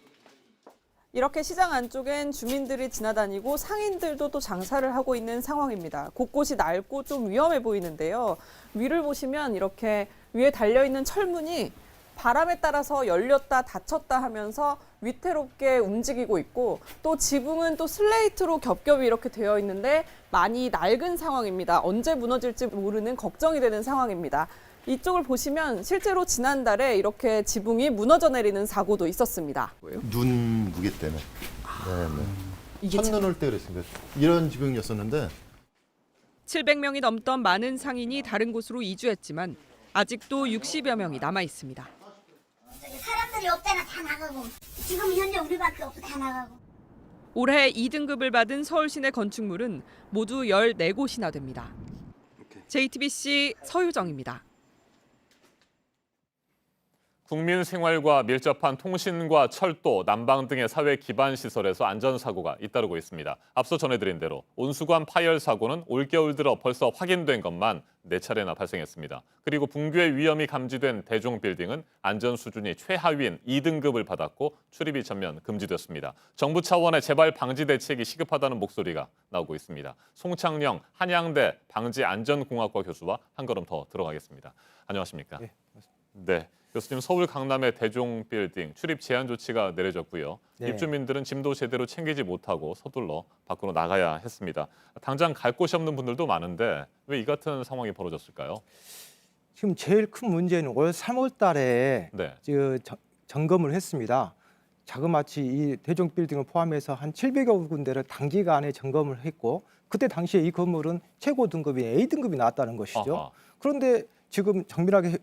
이렇게 시장 안쪽엔 주민들이 지나다니고 상인들도 또 장사를 하고 있는 상황입니다. 곳곳이 낡고 좀 위험해 보이는데요. 위를 보시면 이렇게 위에 달려있는 철문이 바람에 따라서 열렸다 닫혔다 하면서 위태롭게 움직이고 있고 또 지붕은 또 슬레이트로 겹겹이 이렇게 되어 있는데 많이 낡은 상황입니다. 언제 무너질지 모르는 걱정이 되는 상황입니다. 이쪽을 보시면 실제로 지난달에 이렇게 지붕이 무너져 내리는 사고도 있었습니다. 눈 무게 때문에. 첫눈 올 때 그랬습니다. 이런 지붕이었었는데 700명이 넘던 많은 상인이 다른 곳으로 이주했지만 아직도 60여 명이 남아 있습니다. 사람들이 없잖아. 다 나가고. 지금 현재 우리밖에 없어. 다 나가고. 올해 2등급을 받은 서울 시내 건축물은 모두 14곳이나 됩니다. JTBC 서유정입니다. 국민 생활과 밀접한 통신과 철도, 난방 등의 사회 기반 시설에서 안전사고가 잇따르고 있습니다. 앞서 전해드린 대로 온수관 파열 사고는 올겨울 들어 벌써 확인된 것만 4차례나 발생했습니다. 그리고 붕괴 위험이 감지된 대종 빌딩은 안전 수준이 최하위인 2등급을 받았고 출입이 전면 금지됐습니다. 정부 차원의 재발 방지 대책이 시급하다는 목소리가 나오고 있습니다. 송창령 한양대 방지안전공학과 교수와 한 걸음 더 들어가겠습니다. 안녕하십니까? 네. 교수님, 서울 강남의 대종 빌딩 출입 제한 조치가 내려졌고요. 네. 입주민들은 짐도 제대로 챙기지 못하고 서둘러 밖으로 나가야 했습니다. 당장 갈 곳이 없는 분들도 많은데 왜 이 같은 상황이 벌어졌을까요? 지금 제일 큰 문제는 올 3월 달에 네. 점검을 했습니다. 자그마치 이 대종 빌딩을 포함해서 한 700여 군데를 단기간에 점검을 했고 그때 당시에 이 건물은 최고 등급인 A등급이 나왔다는 것이죠. 아하. 그런데 지금 정밀하게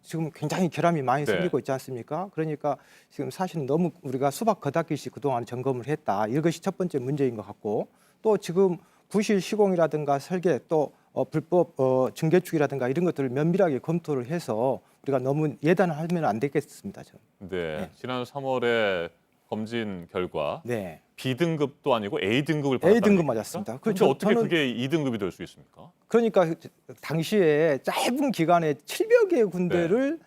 지금 굉장히 결함이 많이 네. 생기고 있지 않습니까? 그러니까 지금 사실은 너무 우리가 수박 겉핥기식 그동안 점검을 했다. 이것이 첫 번째 문제인 것 같고 또 지금 부실 시공이라든가 설계 또 불법 증개축이라든가 이런 것들을 면밀하게 검토를 해서 우리가 너무 예단을 하면 안 되겠습니다. 저는. 네. 지난 3월에 검진 결과 네. B등급도 아니고 A등급을 받았다는 A등급 얘기입니까? 맞았습니다. 그런데 어떻게 저는- 그게 2등급이 될 수 있습니까? 그러니까 당시에 짧은 기간에 700여 개 군데를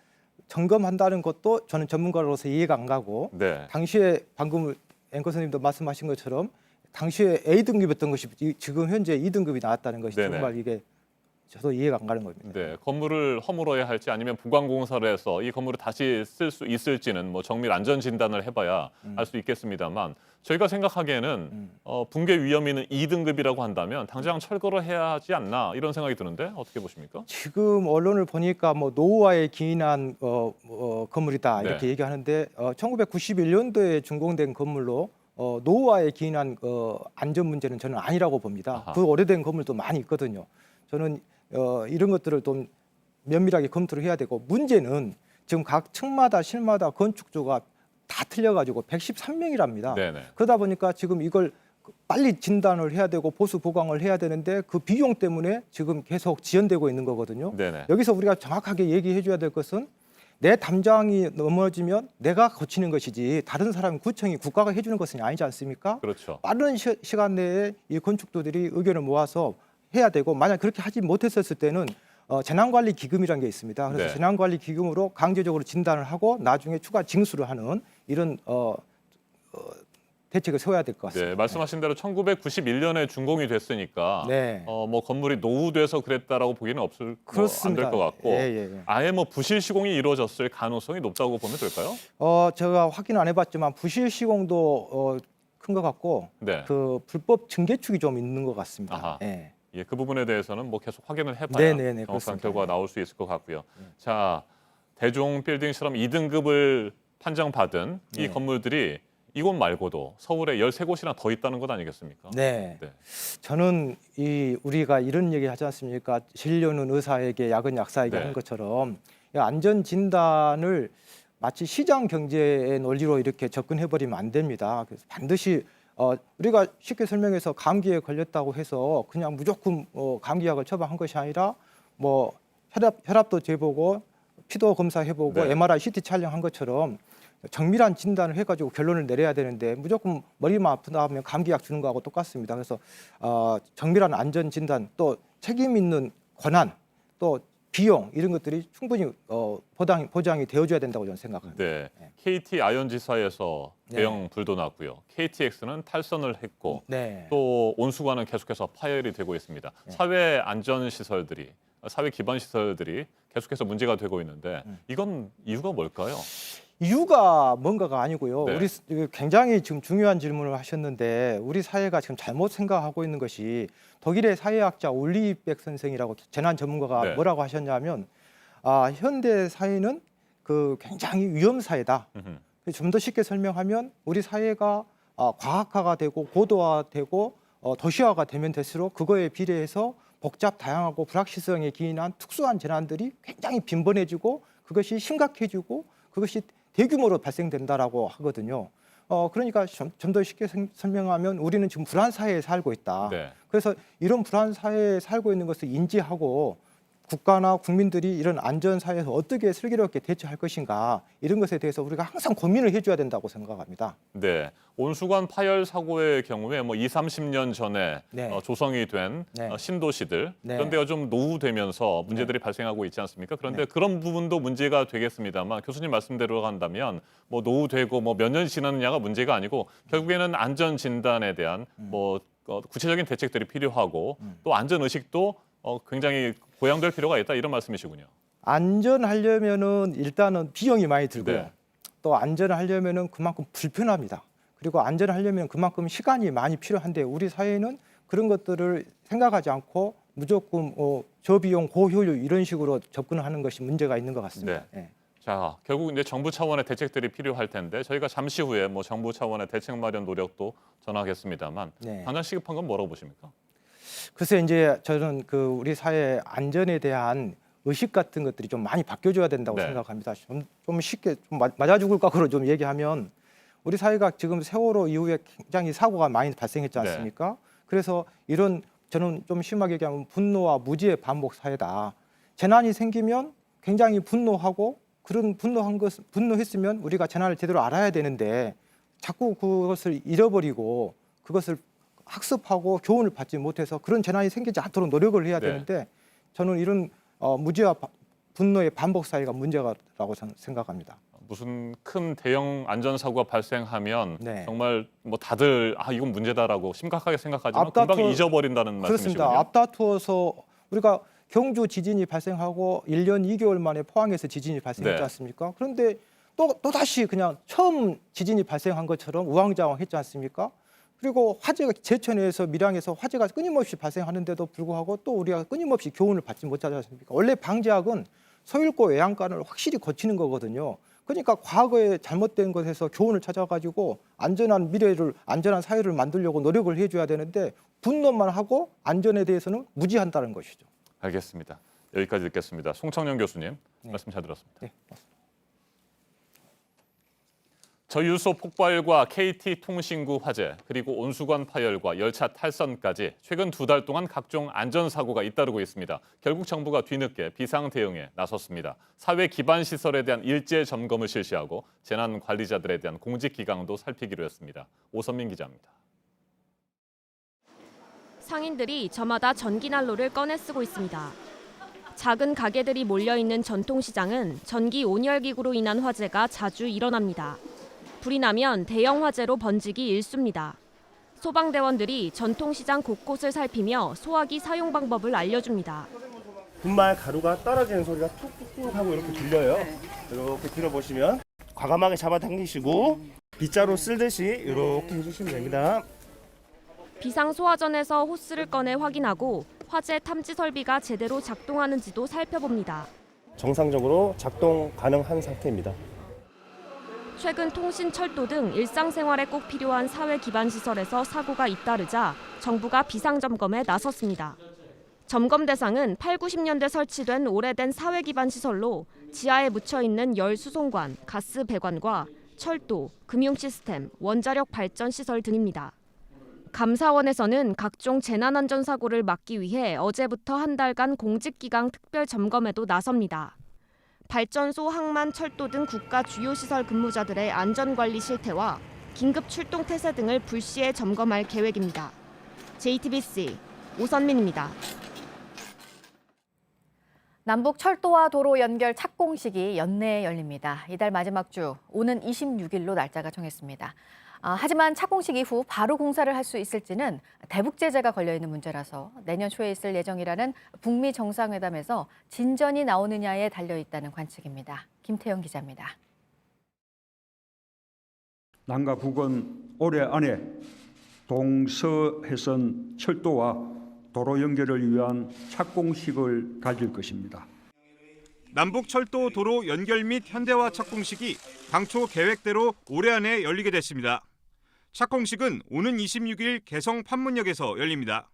점검한다는 것도 저는 전문가로서 이해가 안 가고 네. 당시에 방금 앵커 선생님도 말씀하신 것처럼 당시에 A등급이었던 것이 지금 현재 2등급이 나왔다는 것이 네네. 정말 이게 저도 이해가 안 가는 겁니다. 네, 건물을 허물어야 할지 아니면 보강공사를 해서 이 건물을 다시 쓸 수 있을지는 뭐 정밀 안전 진단을 해봐야 알 수 있겠습니다만 저희가 생각하기에는 붕괴 위험이 있는 2등급이라고 한다면 당장 철거를 해야 하지 않나 이런 생각이 드는데 어떻게 보십니까? 지금 언론을 보니까 뭐 노후화에 기인한 건물이다 이렇게 네. 얘기하는데 1991년도에 준공된 건물로 노후화에 기인한 안전 문제는 저는 아니라고 봅니다. 아하. 그 오래된 건물도 많이 있거든요. 저는 이런 것들을 좀 면밀하게 검토를 해야 되고 문제는 지금 각 층마다 실마다 건축조가 다 틀려가지고 113명이랍니다. 네네. 그러다 보니까 지금 이걸 빨리 진단을 해야 되고 보수 보강을 해야 되는데 그 비용 때문에 지금 계속 지연되고 있는 거거든요. 네네. 여기서 우리가 정확하게 얘기해 줘야 될 것은 내 담장이 넘어지면 내가 고치는 것이지 다른 사람 구청이 국가가 해주는 것은 아니지 않습니까? 그렇죠. 빠른 시간 내에 이 건축도들이 의견을 모아서 해야 되고 만약 그렇게 하지 못했었을 때는 재난관리 기금이라는 게 있습니다. 그래서 네. 재난관리 기금으로 강제적으로 진단을 하고 나중에 추가 징수를 하는 이런 대책을 세워야 될 것 같습니다. 네, 말씀하신 대로 1991년에 준공이 됐으니까 네. 뭐 건물이 노후돼서 그랬다라고 보기는 안 그렇습니다. 될 것 같고 예. 아예 뭐 부실 시공이 이루어졌을 가능성이 높다고 보면 될까요? 제가 확인 안 해봤지만 부실 시공도 큰 것 같고 네. 그 불법 증개축이 좀 있는 것 같습니다. 아하. 예. 예, 그 부분에 대해서는 뭐 계속 확인을 해봐야 네네네, 정확한 그렇습니다. 결과가 나올 수 있을 것 같고요. 자, 대종 빌딩처럼 2등급을 판정받은 이 네. 건물들이 이곳 말고도 서울에 13곳이나 더 있다는 것 아니겠습니까? 네. 네. 저는 우리가 이런 얘기 하지 않습니까? 진료는 의사에게 약은 약사에게 네. 하는 것처럼 이 안전 진단을 마치 시장 경제의 논리로 이렇게 접근해버리면 안 됩니다. 그래서 반드시 우리가 쉽게 설명해서 감기에 걸렸다고 해서 그냥 무조건 감기약을 처방한 것이 아니라 뭐 혈압도 재보고 피도 검사해보고 네. MRI, CT 촬영한 것처럼 정밀한 진단을 해가지고 결론을 내려야 되는데 무조건 머리만 아프다 하면 감기약 주는 거하고 똑같습니다. 그래서 정밀한 안전 진단 또 책임 있는 권한 또 비용 이런 것들이 충분히 보장이 되어줘야 된다고 저는 생각합니다. 네. KT 아현지사에서 네. 대형 불도 났고요. KTX는 탈선을 했고 네. 또 온수관은 계속해서 파열이 되고 있습니다. 사회 안전 시설들이 사회 기반 시설들이 계속해서 문제가 되고 있는데 이건 이유가 뭘까요? 이유가 뭔가가 아니고요. 네. 우리 굉장히 지금 중요한 질문을 하셨는데 우리 사회가 지금 잘못 생각하고 있는 것이 독일의 사회학자 올리백 선생이라고 재난 전문가가 네. 뭐라고 하셨냐면 현대 사회는 그 굉장히 위험 사회다. 좀 더 쉽게 설명하면 우리 사회가 과학화가 되고 고도화되고 도시화가 되면 될수록 그거에 비례해서 복잡 다양하고 불확실성에 기인한 특수한 재난들이 굉장히 빈번해지고 그것이 심각해지고 그것이 대규모로 발생된다라고 하거든요. 그러니까 좀 더 쉽게 설명하면 우리는 지금 불안 사회에 살고 있다. 네. 그래서 이런 불안 사회에 살고 있는 것을 인지하고 국가나 국민들이 이런 안전 사회에서 어떻게 슬기롭게 대처할 것인가 이런 것에 대해서 우리가 항상 고민을 해줘야 된다고 생각합니다. 네, 온수관 파열 사고의 경우에 뭐 20, 30년 전에 네. 조성이 된 네. 신도시들 네. 그런데 좀 노후되면서 문제들이 발생하고 있지 않습니까? 그런데 그런 부분도 문제가 되겠습니다만 교수님 말씀대로 간다면 뭐 노후되고 뭐 몇 년 지났느냐가 문제가 아니고 결국에는 안전 진단에 대한 뭐 구체적인 대책들이 필요하고 또 안전 의식도 굉장히 고양될 필요가 있다 이런 말씀이시군요. 안전하려면은 일단은 비용이 많이 들고요. 네. 또 안전하려면은 그만큼 불편합니다. 그리고 안전하려면 그만큼 시간이 많이 필요한데 우리 사회는 그런 것들을 생각하지 않고 무조건 저비용 고효율 이런 식으로 접근하는 것이 문제가 있는 것 같습니다. 네. 네. 자, 결국 이제 정부 차원의 대책들이 필요할 텐데 저희가 잠시 후에 뭐 정부 차원의 대책 마련 노력도 전하겠습니다만 네. 가장 시급한 건 뭐라고 보십니까? 글쎄 이제 저는 그 우리 사회 안전에 대한 의식 같은 것들이 좀 많이 바뀌어줘야 된다고 네. 생각합니다. 좀 쉽게 좀 맞아 죽을 각오로 좀 얘기하면 우리 사회가 지금 세월호 이후에 굉장히 사고가 많이 발생했지 않습니까? 그래서 이런 저는 좀 심하게 얘기하면 분노와 무지의 반복 사회다. 재난이 생기면 굉장히 분노하고 그런 분노했으면 우리가 재난을 제대로 알아야 되는데 자꾸 그것을 잃어버리고 그것을 학습하고 교훈을 받지 못해서 그런 재난이 생기지 않도록 노력을 해야 네. 되는데 저는 이런 무지와 분노의 반복 사회가 문제라고 생각합니다. 무슨 큰 대형 안전사고가 발생하면 네. 정말 뭐 다들 이건 문제다라고 심각하게 생각하지만 금방 잊어버린다는 그렇습니다. 말씀이시군요. 앞다투어서 우리가 경주 지진이 발생하고 1년 2개월 만에 포항에서 지진이 발생했지 네. 않습니까? 그런데 또다시 그냥 처음 지진이 발생한 것처럼 우왕좌왕했지 않습니까? 그리고 화재가 제천에서 밀양에서 화재가 끊임없이 발생하는데도 불구하고 또 우리가 끊임없이 교훈을 받지 못하지 않습니까? 원래 방지학은 소잃고 외양간을 확실히 거치는 거거든요. 그러니까 과거에 잘못된 것에서 교훈을 찾아가지고 안전한 미래를 안전한 사회를 만들려고 노력을 해줘야 되는데 분노만 하고 안전에 대해서는 무지한다는 것이죠. 알겠습니다. 여기까지 듣겠습니다. 송청년 교수님 말씀 잘 들었습니다. 네. 저유소 폭발과 KT통신구 화재, 그리고 온수관 파열과 열차 탈선까지 최근 2달 동안 각종 안전사고가 잇따르고 있습니다. 결국 정부가 뒤늦게 비상 대응에 나섰습니다. 사회 기반 시설에 대한 일제 점검을 실시하고 재난 관리자들에 대한 공직 기강도 살피기로 했습니다. 오선민 기자입니다. 상인들이 저마다 전기난로를 꺼내 쓰고 있습니다. 작은 가게들이 몰려있는 전통시장은 전기 온열기구로 인한 화재가 자주 일어납니다. 불이 나면 대형 화재로 번지기 일쑤입니다. 소방대원들이 전통시장 곳곳을 살피며 소화기 사용 방법을 알려줍니다. 분말 가루가 떨어지는 소리가 툭툭툭 하고 이렇게 들려요. 이렇게 들어보시면 과감하게 잡아당기시고 빗자루 쓸듯이 이렇게 해주시면 됩니다. 비상소화전에서 호스를 꺼내 확인하고 화재 탐지 설비가 제대로 작동하는지도 살펴봅니다. 정상적으로 작동 가능한 상태입니다. 최근 통신, 철도 등 일상생활에 꼭 필요한 사회 기반 시설에서 사고가 잇따르자 정부가 비상점검에 나섰습니다. 점검 대상은 8, 90년대 설치된 오래된 사회 기반 시설로 지하에 묻혀있는 열 수송관, 가스 배관과 철도, 금융 시스템, 원자력 발전 시설 등입니다. 감사원에서는 각종 재난안전사고를 막기 위해 어제부터 한 달간 공직기강 특별 점검에도 나섭니다. 발전소, 항만, 철도 등 국가 주요 시설 근무자들의 안전관리 실태와 긴급 출동 태세 등을 불시에 점검할 계획입니다. JTBC 오선민입니다. 남북 철도와 도로 연결 착공식이 연내에 열립니다. 이달 마지막 주 오는 26일로 날짜가 정했습니다. 하지만 착공식 이후 바로 공사를 할 수 있을지는 대북 제재가 걸려 있는 문제라서 내년 초에 있을 예정이라는 북미 정상회담에서 진전이 나오느냐에 달려 있다는 관측입니다. 김태영 기자입니다. 남과 북은 올해 안에 동서해선 철도와 도로 연결을 위한 착공식을 가질 것입니다. 남북철도 도로 연결 및 현대화 착공식이 당초 계획대로 올해 안에 열리게 됐습니다. 착공식은 오는 26일 개성 판문역에서 열립니다.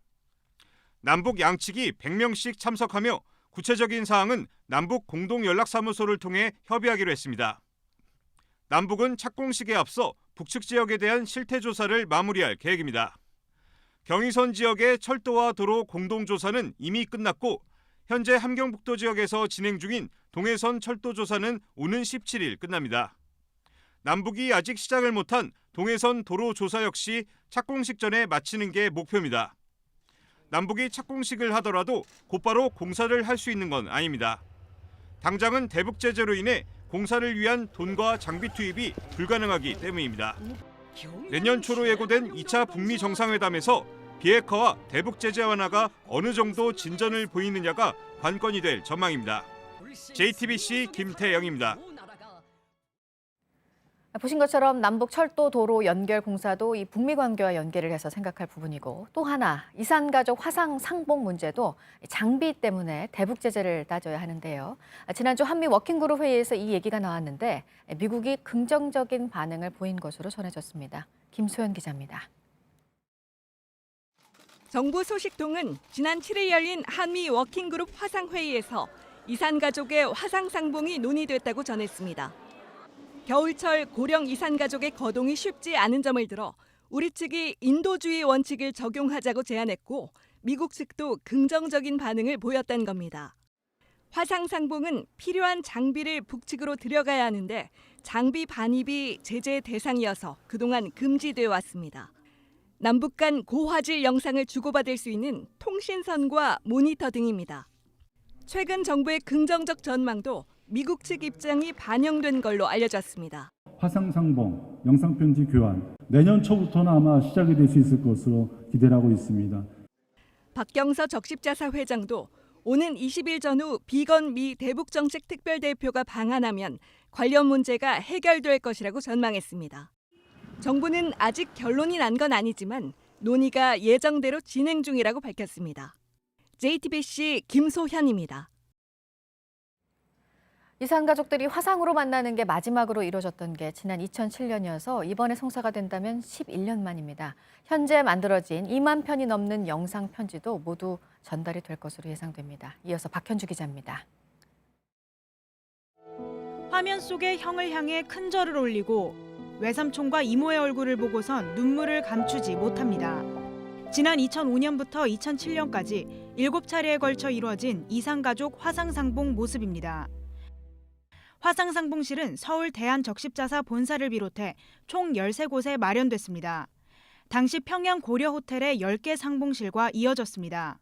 남북 양측이 100명씩 참석하며 구체적인 사항은 남북 공동연락사무소를 통해 협의하기로 했습니다. 남북은 착공식에 앞서 북측 지역에 대한 실태조사를 마무리할 계획입니다. 경의선 지역의 철도와 도로 공동조사는 이미 끝났고 현재 함경북도 지역에서 진행 중인 동해선 철도 조사는 오는 17일 끝납니다. 남북이 아직 시작을 못한 동해선 도로 조사 역시 착공식 전에 마치는 게 목표입니다. 남북이 착공식을 하더라도 곧바로 공사를 할 수 있는 건 아닙니다. 당장은 대북 제재로 인해 공사를 위한 돈과 장비 투입이 불가능하기 때문입니다. 내년 초로 예고된 2차 북미 정상회담에서 비핵화와 대북 제재 완화가 어느 정도 진전을 보이느냐가 관건이 될 전망입니다. JTBC 김태영입니다. 보신 것처럼 남북 철도 도로 연결 공사도 이 북미 관계와 연계를 해서 생각할 부분이고 또 하나 이산가족 화상 상봉 문제도 장비 때문에 대북 제재를 따져야 하는데요. 지난주 한미 워킹그룹 회의에서 이 얘기가 나왔는데 미국이 긍정적인 반응을 보인 것으로 전해졌습니다. 김소연 기자입니다. 정부 소식통은 지난 7일 열린 한미 워킹그룹 화상회의에서 이산가족의 화상 상봉이 논의됐다고 전했습니다. 겨울철 고령 이산가족의 거동이 쉽지 않은 점을 들어 우리 측이 인도주의 원칙을 적용하자고 제안했고 미국 측도 긍정적인 반응을 보였다는 겁니다. 화상 상봉은 필요한 장비를 북측으로 들여가야 하는데 장비 반입이 제재 대상이어서 그동안 금지되어 왔습니다. 남북 간 고화질 영상을 주고받을 수 있는 통신선과 모니터 등입니다. 최근 정부의 긍정적 전망도 미국 측 입장이 반영된 걸로 알려졌습니다. 화상상봉, 영상편지 교환, 내년 초부터는 아마 시작이 될 수 있을 것으로 기대를 하고 있습니다. 박경서 적십자사 회장도 오는 20일 전후 비건 미 대북정책 특별대표가 방한하면 관련 문제가 해결될 것이라고 전망했습니다. 정부는 아직 결론이 난 건 아니지만 논의가 예정대로 진행 중이라고 밝혔습니다. JTBC 김소현입니다. 이산가족들이 화상으로 만나는 게 마지막으로 이루어졌던 게 지난 2007년이어서 이번에 성사가 된다면 11년 만입니다. 현재 만들어진 2만 편이 넘는 영상 편지도 모두 전달이 될 것으로 예상됩니다. 이어서 박현주 기자입니다. 화면 속에 형을 향해 큰 절을 올리고 외삼촌과 이모의 얼굴을 보고선 눈물을 감추지 못합니다. 지난 2005년부터 2007년까지 7차례에 걸쳐 이루어진 이산가족 화상상봉 모습입니다. 화상상봉실은 서울 대한적십자사 본사를 비롯해 총 13곳에 마련됐습니다. 당시 평양 고려 호텔의 10개 상봉실과 이어졌습니다.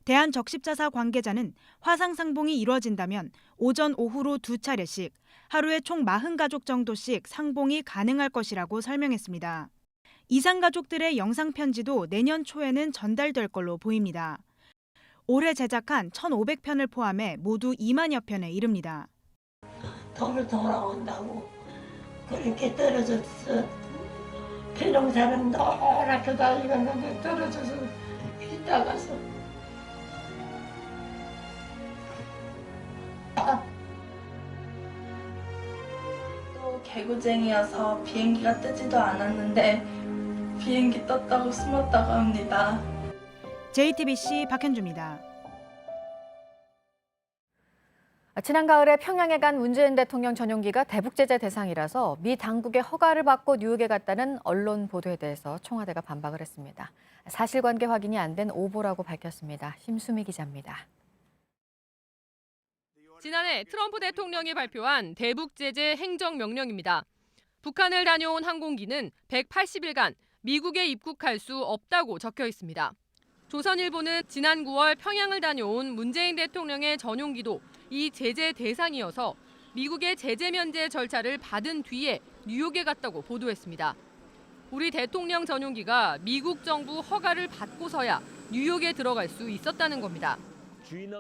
대한적십자사 관계자는 화상상봉이 이루어진다면 오전, 오후로 2차례씩 하루에 총 40가족 정도씩 상봉이 가능할 것이라고 설명했습니다. 이산가족들의 영상편지도 내년 초에는 전달될 걸로 보입니다. 올해 제작한 1,500편을 포함해 모두 2만여 편에 이릅니다. 돌아온다고 그렇게 떨어졌어. 빈농사는 노랗게 다 익었는데 떨어져서 있다가서 또 개구쟁이여서 비행기가 뜨지도 않았는데 비행기 떴다고 숨었다고 합니다. JTBC 박현주입니다. 지난 가을에 평양에 간 문재인 대통령 전용기가 대북 제재 대상이라서 미 당국의 허가를 받고 뉴욕에 갔다는 언론 보도에 대해서 청와대가 반박을 했습니다. 사실관계 확인이 안 된 오보라고 밝혔습니다. 심수미 기자입니다. 지난해 트럼프 대통령이 발표한 대북 제재 행정명령입니다. 북한을 다녀온 항공기는 180일간 미국에 입국할 수 없다고 적혀 있습니다. 조선일보는 지난 9월 평양을 다녀온 문재인 대통령의 전용기도 이 제재 대상이어서 미국의 제재 면제 절차를 받은 뒤에 뉴욕에 갔다고 보도했습니다. 우리 대통령 전용기가 미국 정부 허가를 받고서야 뉴욕에 들어갈 수 있었다는 겁니다.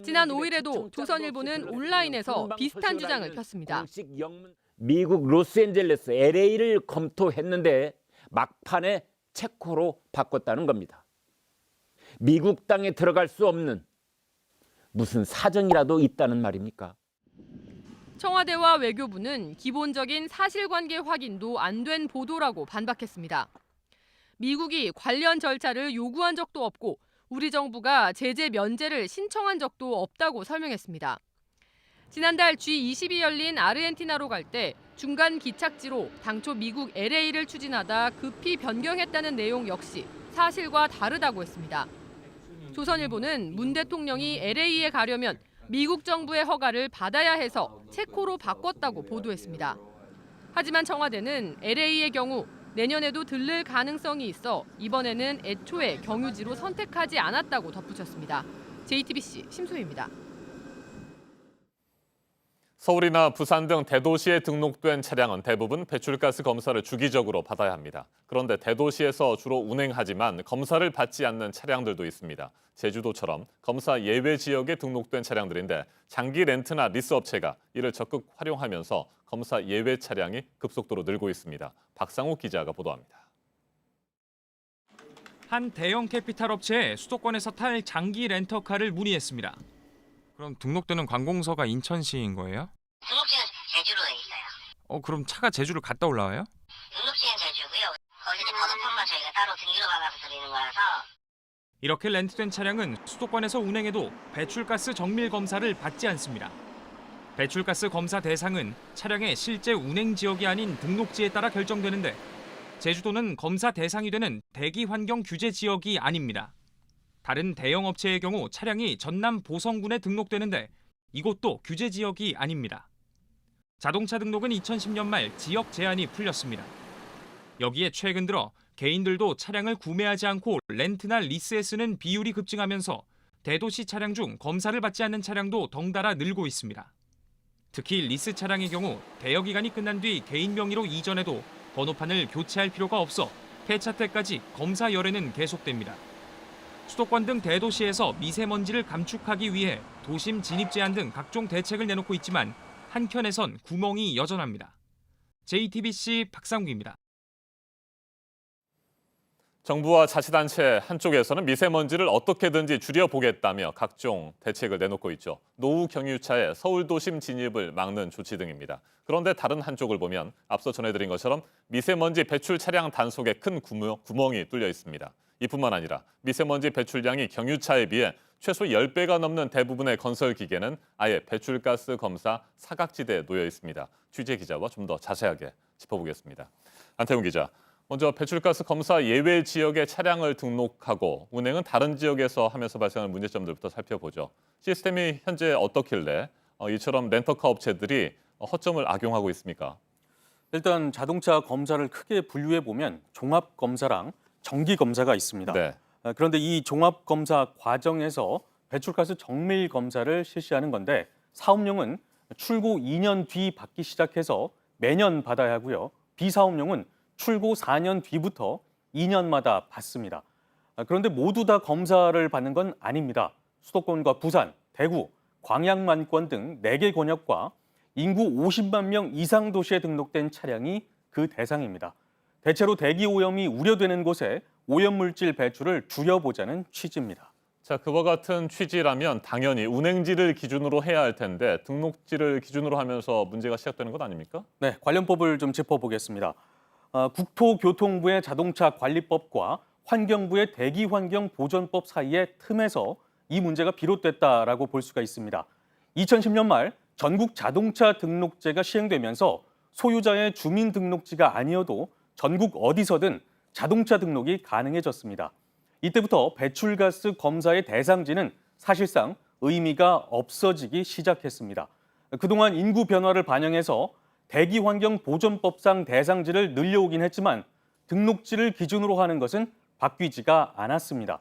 지난 5일에도 조선일보는 온라인에서 비슷한 주장을 폈습니다. 미국 로스앤젤레스 LA를 검토했는데 막판에 체코로 바꿨다는 겁니다. 미국 땅에 들어갈 수 없는 무슨 사정이라도 있다는 말입니까? 청와대와 외교부는 기본적인 사실관계 확인도 안 된 보도라고 반박했습니다. 미국이 관련 절차를 요구한 적도 없고 우리 정부가 제재 면제를 신청한 적도 없다고 설명했습니다. 지난달 G20이 열린 아르헨티나로 갈 때 중간 기착지로 당초 미국 LA를 추진하다 급히 변경했다는 내용 역시 사실과 다르다고 했습니다. 조선일보는 문 대통령이 LA에 가려면 미국 정부의 허가를 받아야 해서 체코로 바꿨다고 보도했습니다. 하지만 청와대는 LA의 경우 내년에도 들를 가능성이 있어 이번에는 애초에 경유지로 선택하지 않았다고 덧붙였습니다. JTBC 심소희입니다. 서울이나 부산 등 대도시에 등록된 차량은 대부분 배출가스 검사를 주기적으로 받아야 합니다. 그런데 대도시에서 주로 운행하지만 검사를 받지 않는 차량들도 있습니다. 제주도처럼 검사 예외 지역에 등록된 차량들인데 장기 렌트나 리스 업체가 이를 적극 활용하면서 검사 예외 차량이 급속도로 늘고 있습니다. 박상욱 기자가 보도합니다. 한 대형 캐피탈 업체에 수도권에서 탈 장기 렌터카를 문의했습니다. 그럼 등록되는 관공서가 인천시인 거예요? 등록지는 제주로에 있어요. 그럼 차가 제주를 갔다 올라와요? 등록지는 제주고요. 거기서 번호판만 저희가 따로 등기로 받아서 드리는 거라서. 이렇게 렌트된 차량은 수도권에서 운행해도 배출가스 정밀 검사를 받지 않습니다. 배출가스 검사 대상은 차량의 실제 운행 지역이 아닌 등록지에 따라 결정되는데 제주도는 검사 대상이 되는 대기 환경 규제 지역이 아닙니다. 다른 대형 업체의 경우 차량이 전남 보성군에 등록되는데 이곳도 규제 지역이 아닙니다. 자동차 등록은 2010년 말 지역 제한이 풀렸습니다. 여기에 최근 들어 개인들도 차량을 구매하지 않고 렌트나 리스에 쓰는 비율이 급증하면서 대도시 차량 중 검사를 받지 않는 차량도 덩달아 늘고 있습니다. 특히 리스 차량의 경우 대여 기간이 끝난 뒤 개인 명의로 이전해도 번호판을 교체할 필요가 없어 폐차 때까지 검사 열애는 계속됩니다. 수도권 등 대도시에서 미세먼지를 감축하기 위해 도심 진입 제한 등 각종 대책을 내놓고 있지만 한켠에선 구멍이 여전합니다. JTBC 박상욱입니다. 정부와 자치단체 한쪽에서는 미세먼지를 어떻게든지 줄여보겠다며 각종 대책을 내놓고 있죠. 노후 경유차의 서울 도심 진입을 막는 조치 등입니다. 그런데 다른 한쪽을 보면 앞서 전해드린 것처럼 미세먼지 배출 차량 단속에 큰 구멍이 뚫려 있습니다. 이뿐만 아니라 미세먼지 배출량이 경유차에 비해 최소 10배가 넘는 대부분의 건설 기계는 아예 배출가스 검사 사각지대에 놓여 있습니다. 취재 기자와 좀 더 자세하게 짚어보겠습니다. 안태훈 기자. 먼저 배출가스 검사 예외 지역에 차량을 등록하고 운행은 다른 지역에서 하면서 발생하는 문제점들부터 살펴보죠. 시스템이 현재 어떻길래 이처럼 렌터카 업체들이 허점을 악용하고 있습니까? 일단 자동차 검사를 크게 분류해 보면 종합 검사랑 정기 검사가 있습니다. 네. 그런데 이 종합 검사 과정에서 배출가스 정밀 검사를 실시하는 건데 사업용은 출고 2년 뒤 받기 시작해서 매년 받아야 하고요. 비사업용은 출고 4년 뒤부터 2년마다 받습니다. 그런데 모두 다 검사를 받는 건 아닙니다. 수도권과 부산, 대구, 광양만권 등 4개 권역과 인구 50만 명 이상 도시에 등록된 차량이 그 대상입니다. 대체로 대기 오염이 우려되는 곳에 오염물질 배출을 줄여보자는 취지입니다. 자, 그와 같은 취지라면 당연히 운행지를 기준으로 해야 할 텐데 등록지를 기준으로 하면서 문제가 시작되는 것 아닙니까? 네, 관련법을 좀 짚어보겠습니다. 국토교통부의 자동차관리법과 환경부의 대기환경보전법 사이의 틈에서 이 문제가 비롯됐다라고 볼 수가 있습니다. 2010년 말 전국 자동차 등록제가 시행되면서 소유자의 주민등록지가 아니어도 전국 어디서든 자동차 등록이 가능해졌습니다. 이때부터 배출가스 검사의 대상지는 사실상 의미가 없어지기 시작했습니다. 그동안 인구 변화를 반영해서 대기환경보전법상 대상지를 늘려오긴 했지만 등록지를 기준으로 하는 것은 바뀌지가 않았습니다.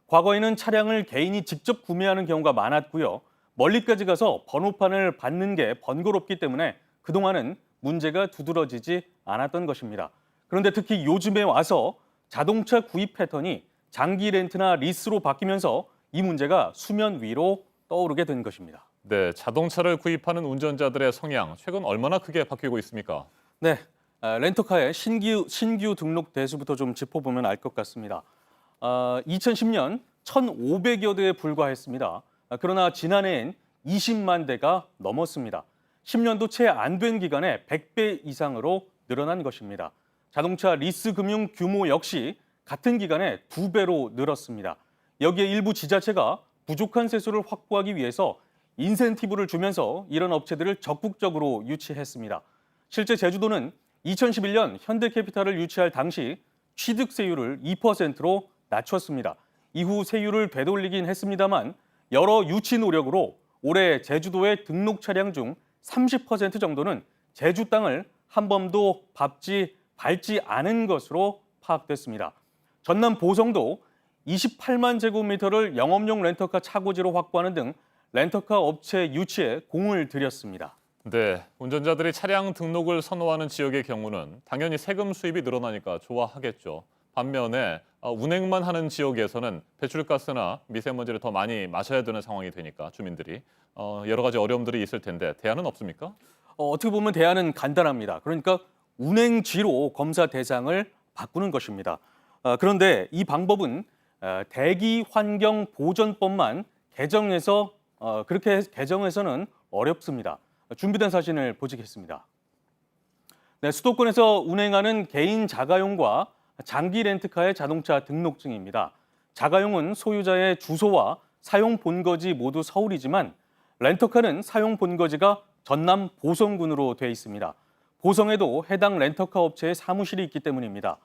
과거에는 차량을 개인이 직접 구매하는 경우가 많았고요. 멀리까지 가서 번호판을 받는 게 번거롭기 때문에 그동안은 문제가 두드러지지 않았던 것입니다. 그런데 특히 요즘에 와서 자동차 구입 패턴이 장기 렌트나 리스로 바뀌면서 이 문제가 수면 위로 떠오르게 된 것입니다. 네, 자동차를 구입하는 운전자들의 성향 최근 얼마나 크게 바뀌고 있습니까? 네, 렌터카의 신규 등록 대수부터 좀 짚어보면 알 것 같습니다. 2010년 1,500여 대에 불과했습니다. 그러나 지난해엔 20만 대가 넘었습니다. 10년도 채 안 된 기간에 100배 이상으로 늘어난 것입니다. 자동차 리스 금융 규모 역시 같은 기간에 2배로 늘었습니다. 여기에 일부 지자체가 부족한 세수를 확보하기 위해서 인센티브를 주면서 이런 업체들을 적극적으로 유치했습니다. 실제 제주도는 2011년 현대캐피탈을 유치할 당시 취득세율을 2%로 낮췄습니다. 이후 세율을 되돌리긴 했습니다만 여러 유치 노력으로 올해 제주도의 등록 차량 중 30% 정도는 제주 땅을 한 번도 밟지 않은 것으로 파악됐습니다. 전남 보성도 28만 제곱미터를 영업용 렌터카 차고지로 확보하는 등 렌터카 업체 유치에 공을 들였습니다. 네, 운전자들이 차량 등록을 선호하는 지역의 경우는 당연히 세금 수입이 늘어나니까 좋아하겠죠. 반면에 운행만 하는 지역에서는 배출가스나 미세먼지를 더 많이 마셔야 되는 상황이 되니까 주민들이 여러 가지 어려움들이 있을 텐데 대안은 없습니까? 어떻게 보면 대안은 간단합니다. 그러니까 운행지로 검사 대상을 바꾸는 것입니다. 그런데 이 방법은 대기환경보전법만 그렇게 개정해서는 어렵습니다. 준비된 사진을 보시겠습니다. 네, 수도권에서 운행하는 개인 자가용과 장기 렌트카의 자동차 등록증입니다. 자가용은 소유자의 주소와 사용 본거지 모두 서울이지만 렌터카는 사용 본거지가 전남 보성군으로 돼 있습니다. 보성에도 해당 렌터카 업체의 사무실이 있기 때문입니다.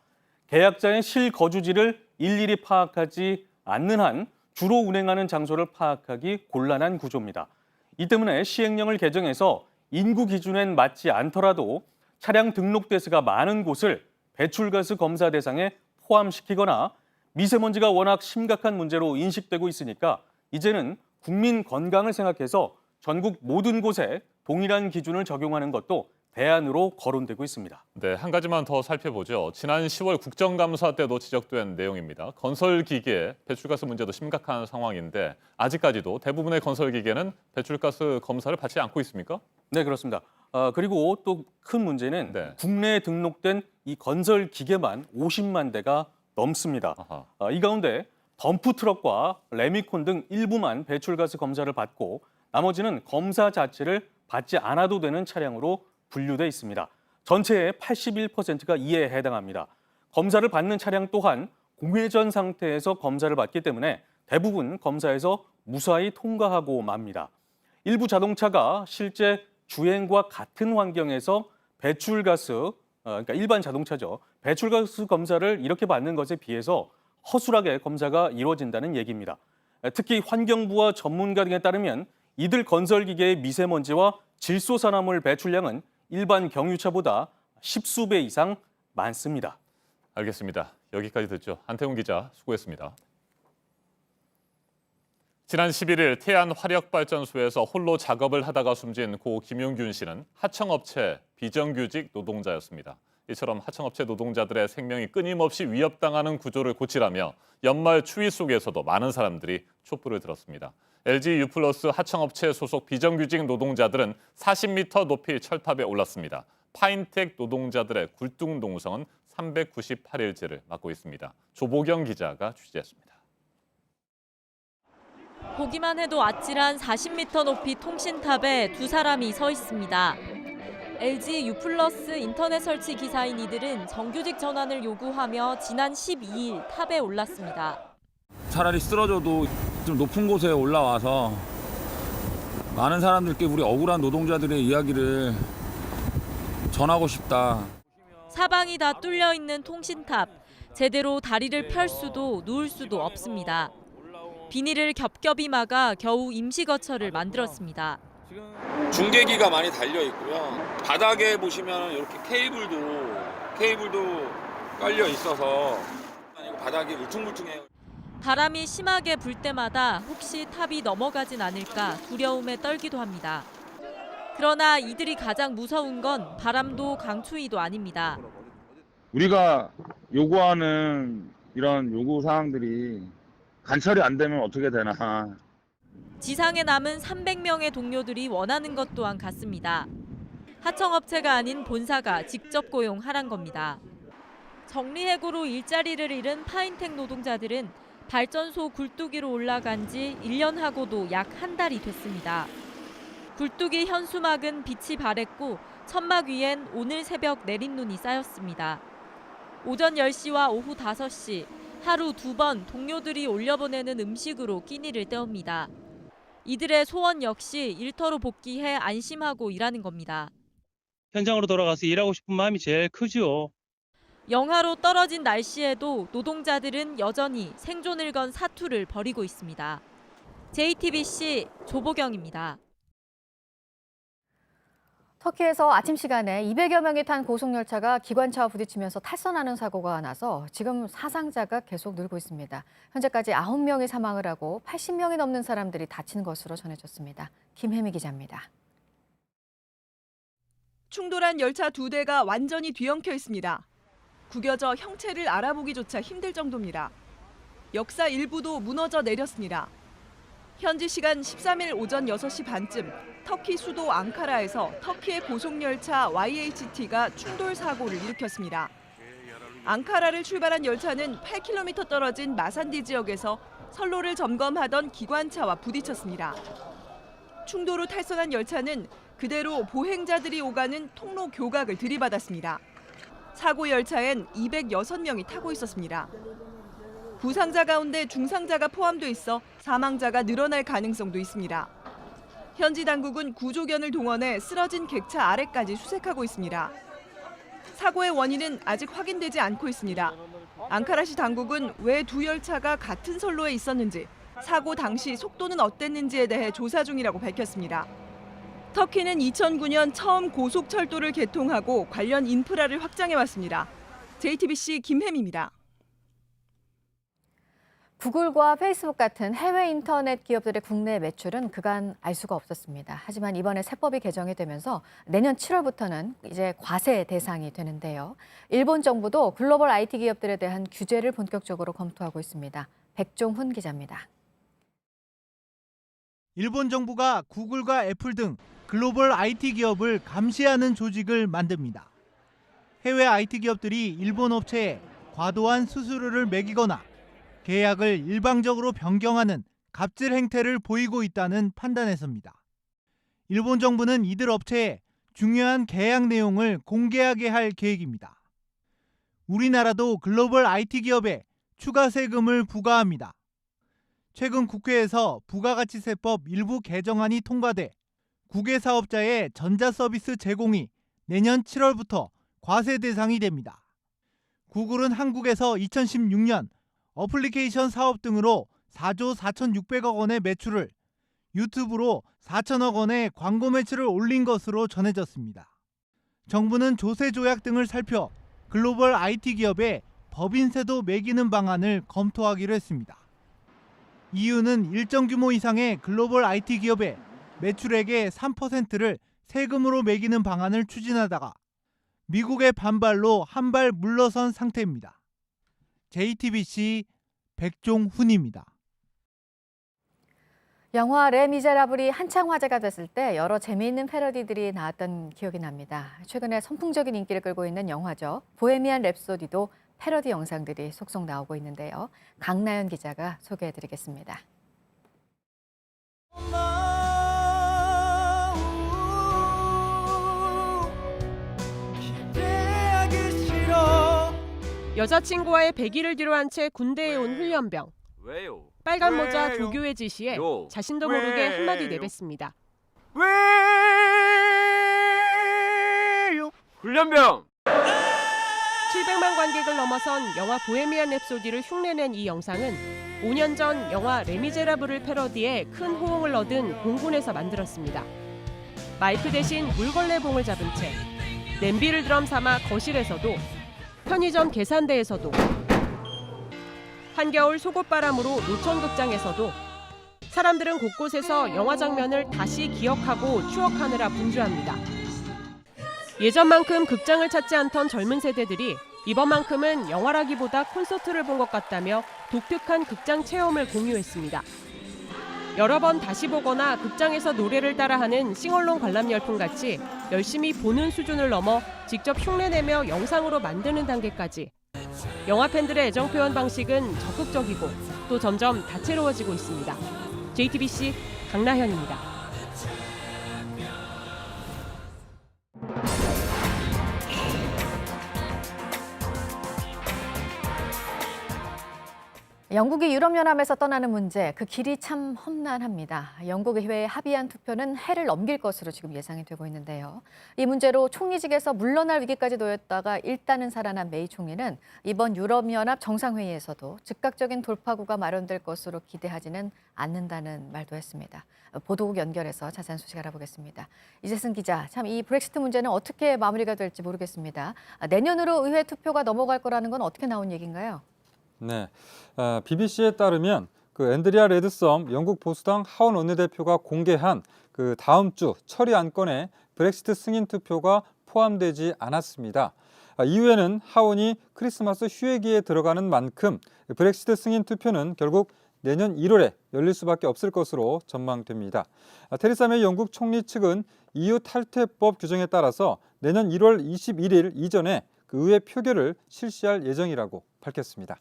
계약자의 실거주지를 일일이 파악하지 않는 한 주로 운행하는 장소를 파악하기 곤란한 구조입니다. 이 때문에 시행령을 개정해서 인구 기준엔 맞지 않더라도 차량 등록 대수가 많은 곳을 배출가스 검사 대상에 포함시키거나 미세먼지가 워낙 심각한 문제로 인식되고 있으니까 이제는 국민 건강을 생각해서 전국 모든 곳에 동일한 기준을 적용하는 것도 대안으로 거론되고 있습니다. 네, 한 가지만 더 살펴보죠. 지난 10월 국정감사 때도 지적된 내용입니다. 건설기계 배출가스 문제도 심각한 상황인데 아직까지도 대부분의 건설기계는 배출가스 검사를 받지 않고 있습니까? 네, 그렇습니다. 그리고 또 큰 문제는 네. 국내에 등록된 이 건설기계만 50만 대가 넘습니다. 이 가운데 덤프트럭과 레미콘 등 일부만 배출가스 검사를 받고 나머지는 검사 자체를 받지 않아도 되는 차량으로 분류돼 있습니다. 전체의 81%가 이에 해당합니다. 검사를 받는 차량 또한 공회전 상태에서 검사를 받기 때문에 대부분 검사에서 무사히 통과하고 맙니다. 일부 자동차가 실제 주행과 같은 환경에서 그러니까 일반 자동차죠. 배출가스 검사를 이렇게 받는 것에 비해서 허술하게 검사가 이루어진다는 얘기입니다. 특히 환경부와 전문가 등에 따르면 이들 건설기계의 미세먼지와 질소산화물 배출량은 일반 경유차보다 10수배 이상 많습니다. 알겠습니다. 여기까지 듣죠. 한태웅 기자 수고했습니다. 지난 11일 태안 화력발전소에서 홀로 작업을 하다가 숨진 고 김용균 씨는 하청업체 비정규직 노동자였습니다. 이처럼 하청업체 노동자들의 생명이 끊임없이 위협당하는 구조를 고치라며 연말 추위 속에서도 많은 사람들이 촛불을 들었습니다. LG U+ 하청업체 소속 비정규직 노동자들은 40m 높이 철탑에 올랐습니다. 파인텍 노동자들의 굴뚝농성은 398일째를 맞고 있습니다. 조보경 기자가 취재했습니다. 보기만 해도 아찔한 40m 높이 통신탑에 두 사람이 서 있습니다. LG U+ 인터넷 설치 기사인 이들은 정규직 전환을 요구하며 지난 12일 탑에 올랐습니다. 차라리 쓰러져도 좀 높은 곳에 올라와서 많은 사람들께 우리 억울한 노동자들의 이야기를 전하고 싶다. 사방이 다 뚫려 있는 통신탑. 제대로 다리를 펼 수도 누울 수도 없습니다. 비닐을 겹겹이 막아 겨우 임시거처를 만들었습니다. 중계기가 많이 달려 있고요. 바닥에 보시면 이렇게 케이블도 깔려 있어서 바닥이 울퉁불퉁해요. 바람이 심하게 불 때마다 혹시 탑이 넘어가진 않을까 두려움에 떨기도 합니다. 그러나 이들이 가장 무서운 건 바람도 강추위도 아닙니다. 우리가 요구하는 이런 요구 사항들이 관철이 안 되면 어떻게 되나. 지상에 남은 300명의 동료들이 원하는 것 또한 같습니다. 하청업체가 아닌 본사가 직접 고용하란 겁니다. 정리해고로 일자리를 잃은 파인텍 노동자들은 발전소 굴뚝위로 올라간 지 1년하고도 약 한 달이 됐습니다. 굴뚝위 현수막은 빛이 바랬고 천막 위엔 오늘 새벽 내린 눈이 쌓였습니다. 오전 10시와 오후 5시 하루 2번 동료들이 올려보내는 음식으로 끼니를 때웁니다. 이들의 소원 역시 일터로 복귀해 안심하고 일하는 겁니다. 현장으로 돌아가서 일하고 싶은 마음이 제일 크죠. 영하로 떨어진 날씨에도 노동자들은 여전히 생존을 건 사투를 벌이고 있습니다. JTBC 조보경입니다. 터키에서 아침 시간에 200여 명이 탄 고속열차가 기관차와 부딪히면서 탈선하는 사고가 나서 지금 사상자가 계속 늘고 있습니다. 현재까지 9명이 사망을 하고 80명이 넘는 사람들이 다친 것으로 전해졌습니다. 김혜미 기자입니다. 충돌한 열차 2대가 완전히 뒤엉켜 있습니다. 구겨져 형체를 알아보기조차 힘들 정도입니다. 역사 일부도 무너져 내렸습니다. 현지 시간 13일 오전 6시 반쯤 터키 수도 앙카라에서 터키의 고속열차 YHT가 충돌 사고를 일으켰습니다. 앙카라를 출발한 열차는 8km 떨어진 마산디 지역에서 선로를 점검하던 기관차와 부딪혔습니다. 충돌 후 탈선한 열차는 그대로 보행자들이 오가는 통로 교각을 들이받았습니다. 사고 열차엔 206명이 타고 있었습니다. 부상자 가운데 중상자가 포함돼 있어 사망자가 늘어날 가능성도 있습니다. 현지 당국은 구조견을 동원해 쓰러진 객차 아래까지 수색하고 있습니다. 사고의 원인은 아직 확인되지 않고 있습니다. 앙카라시 당국은 왜 두 열차가 같은 선로에 있었는지, 사고 당시 속도는 어땠는지에 대해 조사 중이라고 밝혔습니다. 터키는 2009년 처음 고속철도를 개통하고 관련 인프라를 확장해왔습니다. JTBC 김혜미입니다. 구글과 페이스북 같은 해외 인터넷 기업들의 국내 매출은 그간 알 수가 없었습니다. 하지만 이번에 세법이 개정이 되면서 내년 7월부터는 이제 과세 대상이 되는데요. 일본 정부도 글로벌 IT 기업들에 대한 규제를 본격적으로 검토하고 있습니다. 백종훈 기자입니다. 일본 정부가 구글과 애플 등 글로벌 IT 기업을 감시하는 조직을 만듭니다. 해외 IT 기업들이 일본 업체에 과도한 수수료를 매기거나 계약을 일방적으로 변경하는 갑질 행태를 보이고 있다는 판단에서입니다. 일본 정부는 이들 업체에 중요한 계약 내용을 공개하게 할 계획입니다. 우리나라도 글로벌 IT 기업에 추가 세금을 부과합니다. 최근 국회에서 부가가치세법 일부 개정안이 통과돼 국외 사업자의 전자서비스 제공이 내년 7월부터 과세 대상이 됩니다. 구글은 한국에서 2016년 어플리케이션 사업 등으로 4조 4,600억 원의 매출을, 유튜브로 4천억 원의 광고 매출을 올린 것으로 전해졌습니다. 정부는 조세 조약 등을 살펴 글로벌 IT 기업에 법인세도 매기는 방안을 검토하기로 했습니다. EU는 일정 규모 이상의 글로벌 IT 기업에 매출액의 3%를 세금으로 매기는 방안을 추진하다가 미국의 반발로 한 발 물러선 상태입니다. JTBC 백종훈입니다. 영화 레미제라블이 한창 화제가 됐을 때 여러 재미있는 패러디들이 나왔던 기억이 납니다. 최근에 선풍적인 인기를 끌고 있는 영화죠. 보헤미안 랩소디도 패러디 영상들이 속속 나오고 있는데요. 강나연 기자가 소개해드리겠습니다. 여자친구와의 배기를 뒤로한 채 군대에 온 훈련병. 왜요? 빨간 모자 왜요? 조교의 지시에 요. 자신도 모르게 왜요? 한마디 내뱉습니다. 왜요? 훈련병! 700만 관객을 넘어선 영화 보헤미안 랩소디를 흉내낸 이 영상은 5년 전 영화 레미제라블을 패러디해 큰 호응을 얻은 공군에서 만들었습니다. 마이크 대신 물걸레 봉을 잡은 채 냄비를 드럼 삼아 거실에서도 편의점 계산대에서도 한겨울 속옷바람으로 노천극장에서도 사람들은 곳곳에서 영화 장면을 다시 기억하고 추억하느라 분주합니다. 예전만큼 극장을 찾지 않던 젊은 세대들이 이번만큼은 영화라기보다 콘서트를 본 것 같다며 독특한 극장 체험을 공유했습니다. 여러 번 다시 보거나 극장에서 노래를 따라하는 싱얼롱 관람 열풍같이 열심히 보는 수준을 넘어 직접 흉내내며 영상으로 만드는 단계까지 영화 팬들의 애정 표현 방식은 적극적이고 또 점점 다채로워지고 있습니다. JTBC 강나현입니다. 영국이 유럽연합에서 떠나는 문제, 그 길이 참 험난합니다. 영국 의회에 합의한 투표는 해를 넘길 것으로 지금 예상이 되고 있는데요. 이 문제로 총리직에서 물러날 위기까지 놓였다가 일단은 살아난 메이 총리는 이번 유럽연합 정상회의에서도 즉각적인 돌파구가 마련될 것으로 기대하지는 않는다는 말도 했습니다. 보도국 연결해서 자세한 소식 알아보겠습니다. 이재승 기자, 참 이 브렉시트 문제는 어떻게 마무리가 될지 모르겠습니다. 내년으로 의회 투표가 넘어갈 거라는 건 어떻게 나온 얘기인가요? 네, BBC에 따르면 그 앤드리아 레드썸 영국 보수당 하원 원내대표가 공개한 그 다음 주 처리 안건에 브렉시트 승인 투표가 포함되지 않았습니다. 이후에는 하원이 크리스마스 휴회기에 들어가는 만큼 브렉시트 승인 투표는 결국 내년 1월에 열릴 수밖에 없을 것으로 전망됩니다. 테레사 메이 영국 총리 측은 EU 탈퇴법 규정에 따라서 내년 1월 21일 이전에 그 의회 표결을 실시할 예정이라고 밝혔습니다.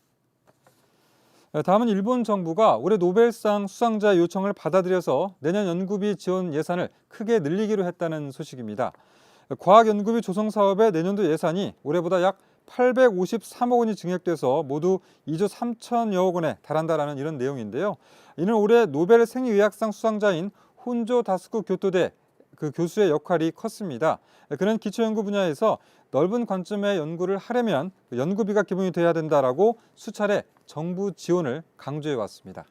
다음은 일본 정부가 올해 노벨상 수상자 요청을 받아들여서 내년 연구비 지원 예산을 크게 늘리기로 했다는 소식입니다. 과학연구비 조성 사업의 내년도 예산이 올해보다 약 853억 원이 증액돼서 모두 2조 3천여억 원에 달한다라는 이런 내용인데요. 이는 올해 노벨 생리의학상 수상자인 혼조 다스쿠 교토대 그 교수의 역할이 컸습니다. 그는 기초연구 분야에서 넓은 관점의 연구를 하려면 연구비가 기본이 돼야 된다라고 수차례 정부 지원을 강조해 왔습니다.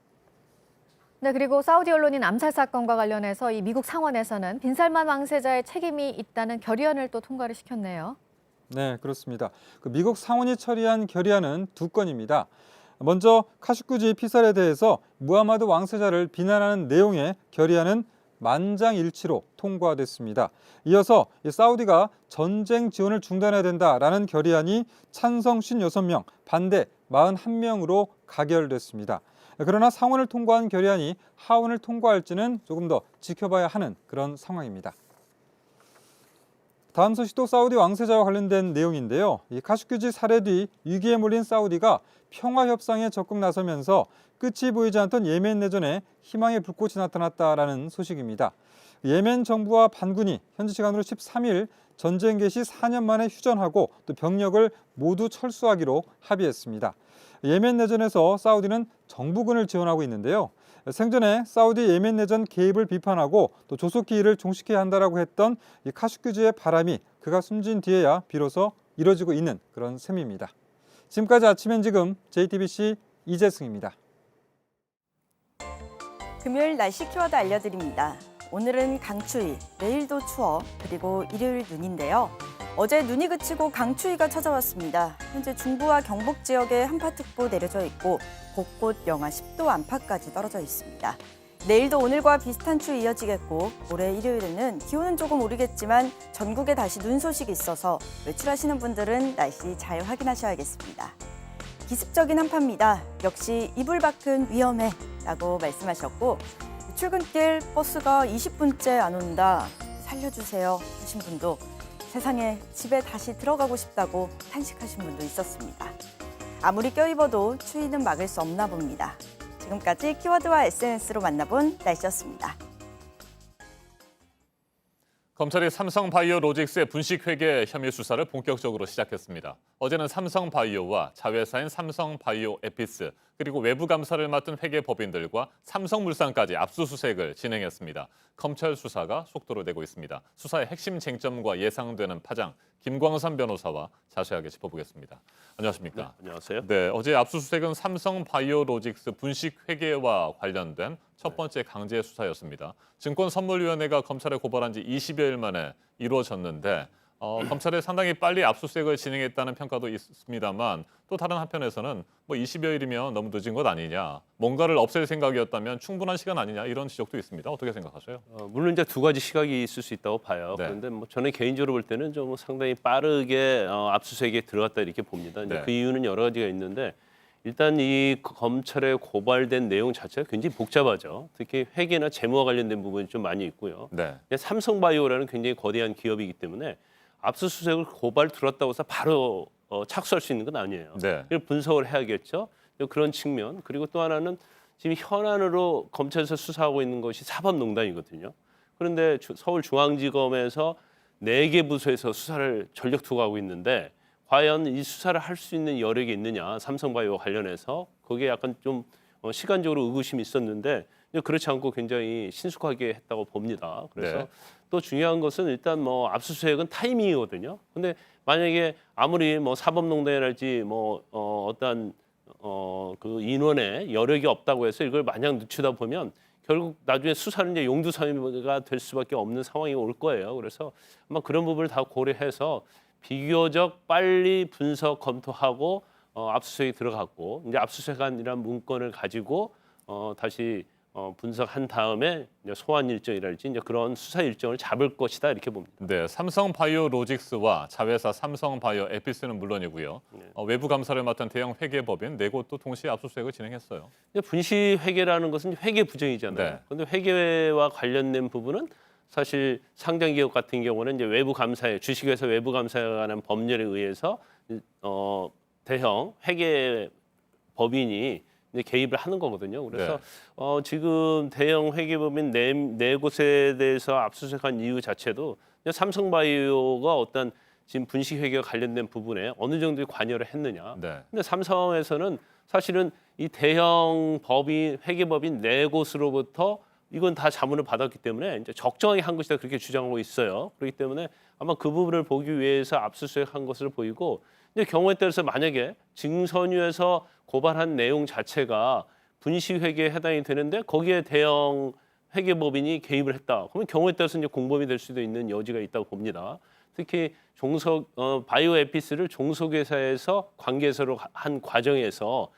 네, 그리고 사우디 언론인 암살 사건과 관련해서 이 미국 상원에서는 빈살만 왕세자의 책임이 있다는 결의안을 또 통과를 시켰네요. 네, 그렇습니다. 미국 상원이 처리한 결의안은 두 건입니다. 먼저 카슈쿠지 피살에 대해서 무하마드 왕세자를 비난하는 내용의 결의안은 만장일치로 통과됐습니다. 이어서 사우디가 전쟁 지원을 중단해야 된다라는 결의안이 찬성 56명, 반대 41명으로 가결됐습니다. 그러나 상원을 통과한 결의안이 하원을 통과할지는 조금 더 지켜봐야 하는 그런 상황입니다. 다음 소식도 사우디 왕세자와 관련된 내용인데요. 이 카슈큐지 살해 뒤 위기에 몰린 사우디가 평화 협상에 적극 나서면서 끝이 보이지 않던 예멘 내전에 희망의 불꽃이 나타났다라는 소식입니다. 예멘 정부와 반군이 현지 시간으로 13일 전쟁 개시 4년 만에 휴전하고 또 병력을 모두 철수하기로 합의했습니다. 예멘 내전에서 사우디는 정부군을 지원하고 있는데요. 생전에 사우디 예멘 내전 개입을 비판하고 또 조속히 이를 종식해야 한다라고 했던 이 카슈큐지의 바람이 그가 숨진 뒤에야 비로소 이뤄지고 있는 그런 셈입니다. 지금까지 아침엔 지금 JTBC 이재승입니다. 금요일 날씨 키워드 알려드립니다. 오늘은 강추위, 내일도 추워, 그리고 일요일 눈인데요. 어제 눈이 그치고 강추위가 찾아왔습니다. 현재 중부와 경북 지역에 한파특보 내려져 있고 곳곳 영하 10도 안팎까지 떨어져 있습니다. 내일도 오늘과 비슷한 추위 이어지겠고 올해 일요일에는 기온은 조금 오르겠지만 전국에 다시 눈 소식이 있어서 외출하시는 분들은 날씨 잘 확인하셔야겠습니다. 기습적인 한파입니다. 역시 이불 밖은 위험해 라고 말씀하셨고 출근길 버스가 20분째 안 온다 살려주세요 하신 분도 세상에 집에 다시 들어가고 싶다고 탄식하신 분도 있었습니다. 아무리 껴입어도 추위는 막을 수 없나 봅니다. 지금까지 키워드와 SNS로 만나본 날씨였습니다. 검찰이 삼성바이오로직스의 분식회계 혐의 수사를 본격적으로 시작했습니다. 어제는 삼성바이오와 자회사인 삼성바이오에피스 그리고 외부 감사를 맡은 회계법인들과 삼성물산까지 압수수색을 진행했습니다. 검찰 수사가 속도를 내고 있습니다. 수사의 핵심 쟁점과 예상되는 파장, 김광삼 변호사와 자세하게 짚어보겠습니다. 안녕하십니까? 네, 안녕하세요. 네, 어제 압수수색은 삼성바이오로직스 분식회계와 관련된 첫 번째 강제 수사였습니다. 증권선물위원회가 검찰에 고발한 지 20여일 만에 이루어졌는데 검찰에 상당히 빨리 압수수색을 진행했다는 평가도 있습니다만 또 다른 한편에서는 뭐 20여일이면 너무 늦은 것 아니냐, 뭔가를 없앨 생각이었다면 충분한 시간 아니냐 이런 지적도 있습니다. 어떻게 생각하세요? 물론 이제 두 가지 시각이 있을 수 있다고 봐요. 네. 그런데 뭐 저는 개인적으로 볼 때는 좀 상당히 빠르게 압수수색에 들어갔다 이렇게 봅니다. 이제 네. 그 이유는 여러 가지가 있는데 일단 이 검찰에 고발된 내용 자체가 굉장히 복잡하죠. 특히 회계나 재무와 관련된 부분이 좀 많이 있고요. 네. 삼성바이오라는 굉장히 거대한 기업이기 때문에 압수수색을 고발 들었다고 해서 바로 착수할 수 있는 건 아니에요. 네. 이걸 분석을 해야겠죠. 그런 측면. 그리고 또 하나는 지금 현안으로 검찰에서 수사하고 있는 것이 사법농단이거든요. 그런데 서울중앙지검에서 4개 부서에서 수사를 전력 투구하고 있는데 과연 이 수사를 할 수 있는 여력이 있느냐, 삼성바이오 관련해서 거기에 약간 좀 시간적으로 의구심이 있었는데 그렇지 않고 굉장히 신속하게 했다고 봅니다. 그래서 네. 또 중요한 것은 일단 뭐 압수수색은 타이밍이거든요. 근데 만약에 아무리 뭐 사법농단이랄지 뭐 어떤 그 인원의 여력이 없다고 해서 이걸 마냥 늦추다 보면 결국 나중에 수사는 이제 용두사미가 될 수밖에 없는 상황이 올 거예요. 그래서 아마 그런 부분을 다 고려해서 비교적 빨리 분석 검토하고 압수수색이 들어갔고 이제 압수수색안이라는 문건을 가지고 다시 분석한 다음에 이제 소환 일정이랄지 이제 그런 수사 일정을 잡을 것이다 이렇게 봅니다. 네, 삼성바이오로직스와 자회사 삼성바이오 에피스는 물론이고요. 외부 감사를 맡은 대형 회계법인 4곳도 동시에 압수수색을 진행했어요. 분시 회계라는 것은 회계 부정이잖아요. 네. 그런데 회계와 관련된 부분은 사실 상장 기업 같은 경우는 이제 외부 감사에 주식회사 외부 감사에 관한 법률에 의해서 대형 회계 법인이 이제 개입을 하는 거거든요. 그래서 지금 대형 회계법인 네 곳에 대해서 압수수색한 이유 자체도 삼성바이오가 어떤 지금 분식 회계와 관련된 부분에 어느 정도의 관여를 했느냐. 네. 근데 삼성에서는 사실은 이 대형 법인 회계법인 4곳으로부터 이건 다 자문을 받았기 때문에 이제 적정하게 한 것이다 그렇게 주장하고 있어요. 그렇기 때문에 아마 그 부분을 보기 위해서 압수수색한 것으로 보이고 이제 경우에 따라서 만약에 증선유에서 고발한 내용 자체가 분식회계에 해당이 되는데 거기에 대형 회계법인이 개입을 했다. 그러면 경우에 따라서 이제 공범이 될 수도 있는 여지가 있다고 봅니다. 특히 바이오에피스를 종속회사에서 관계사로 한 과정에서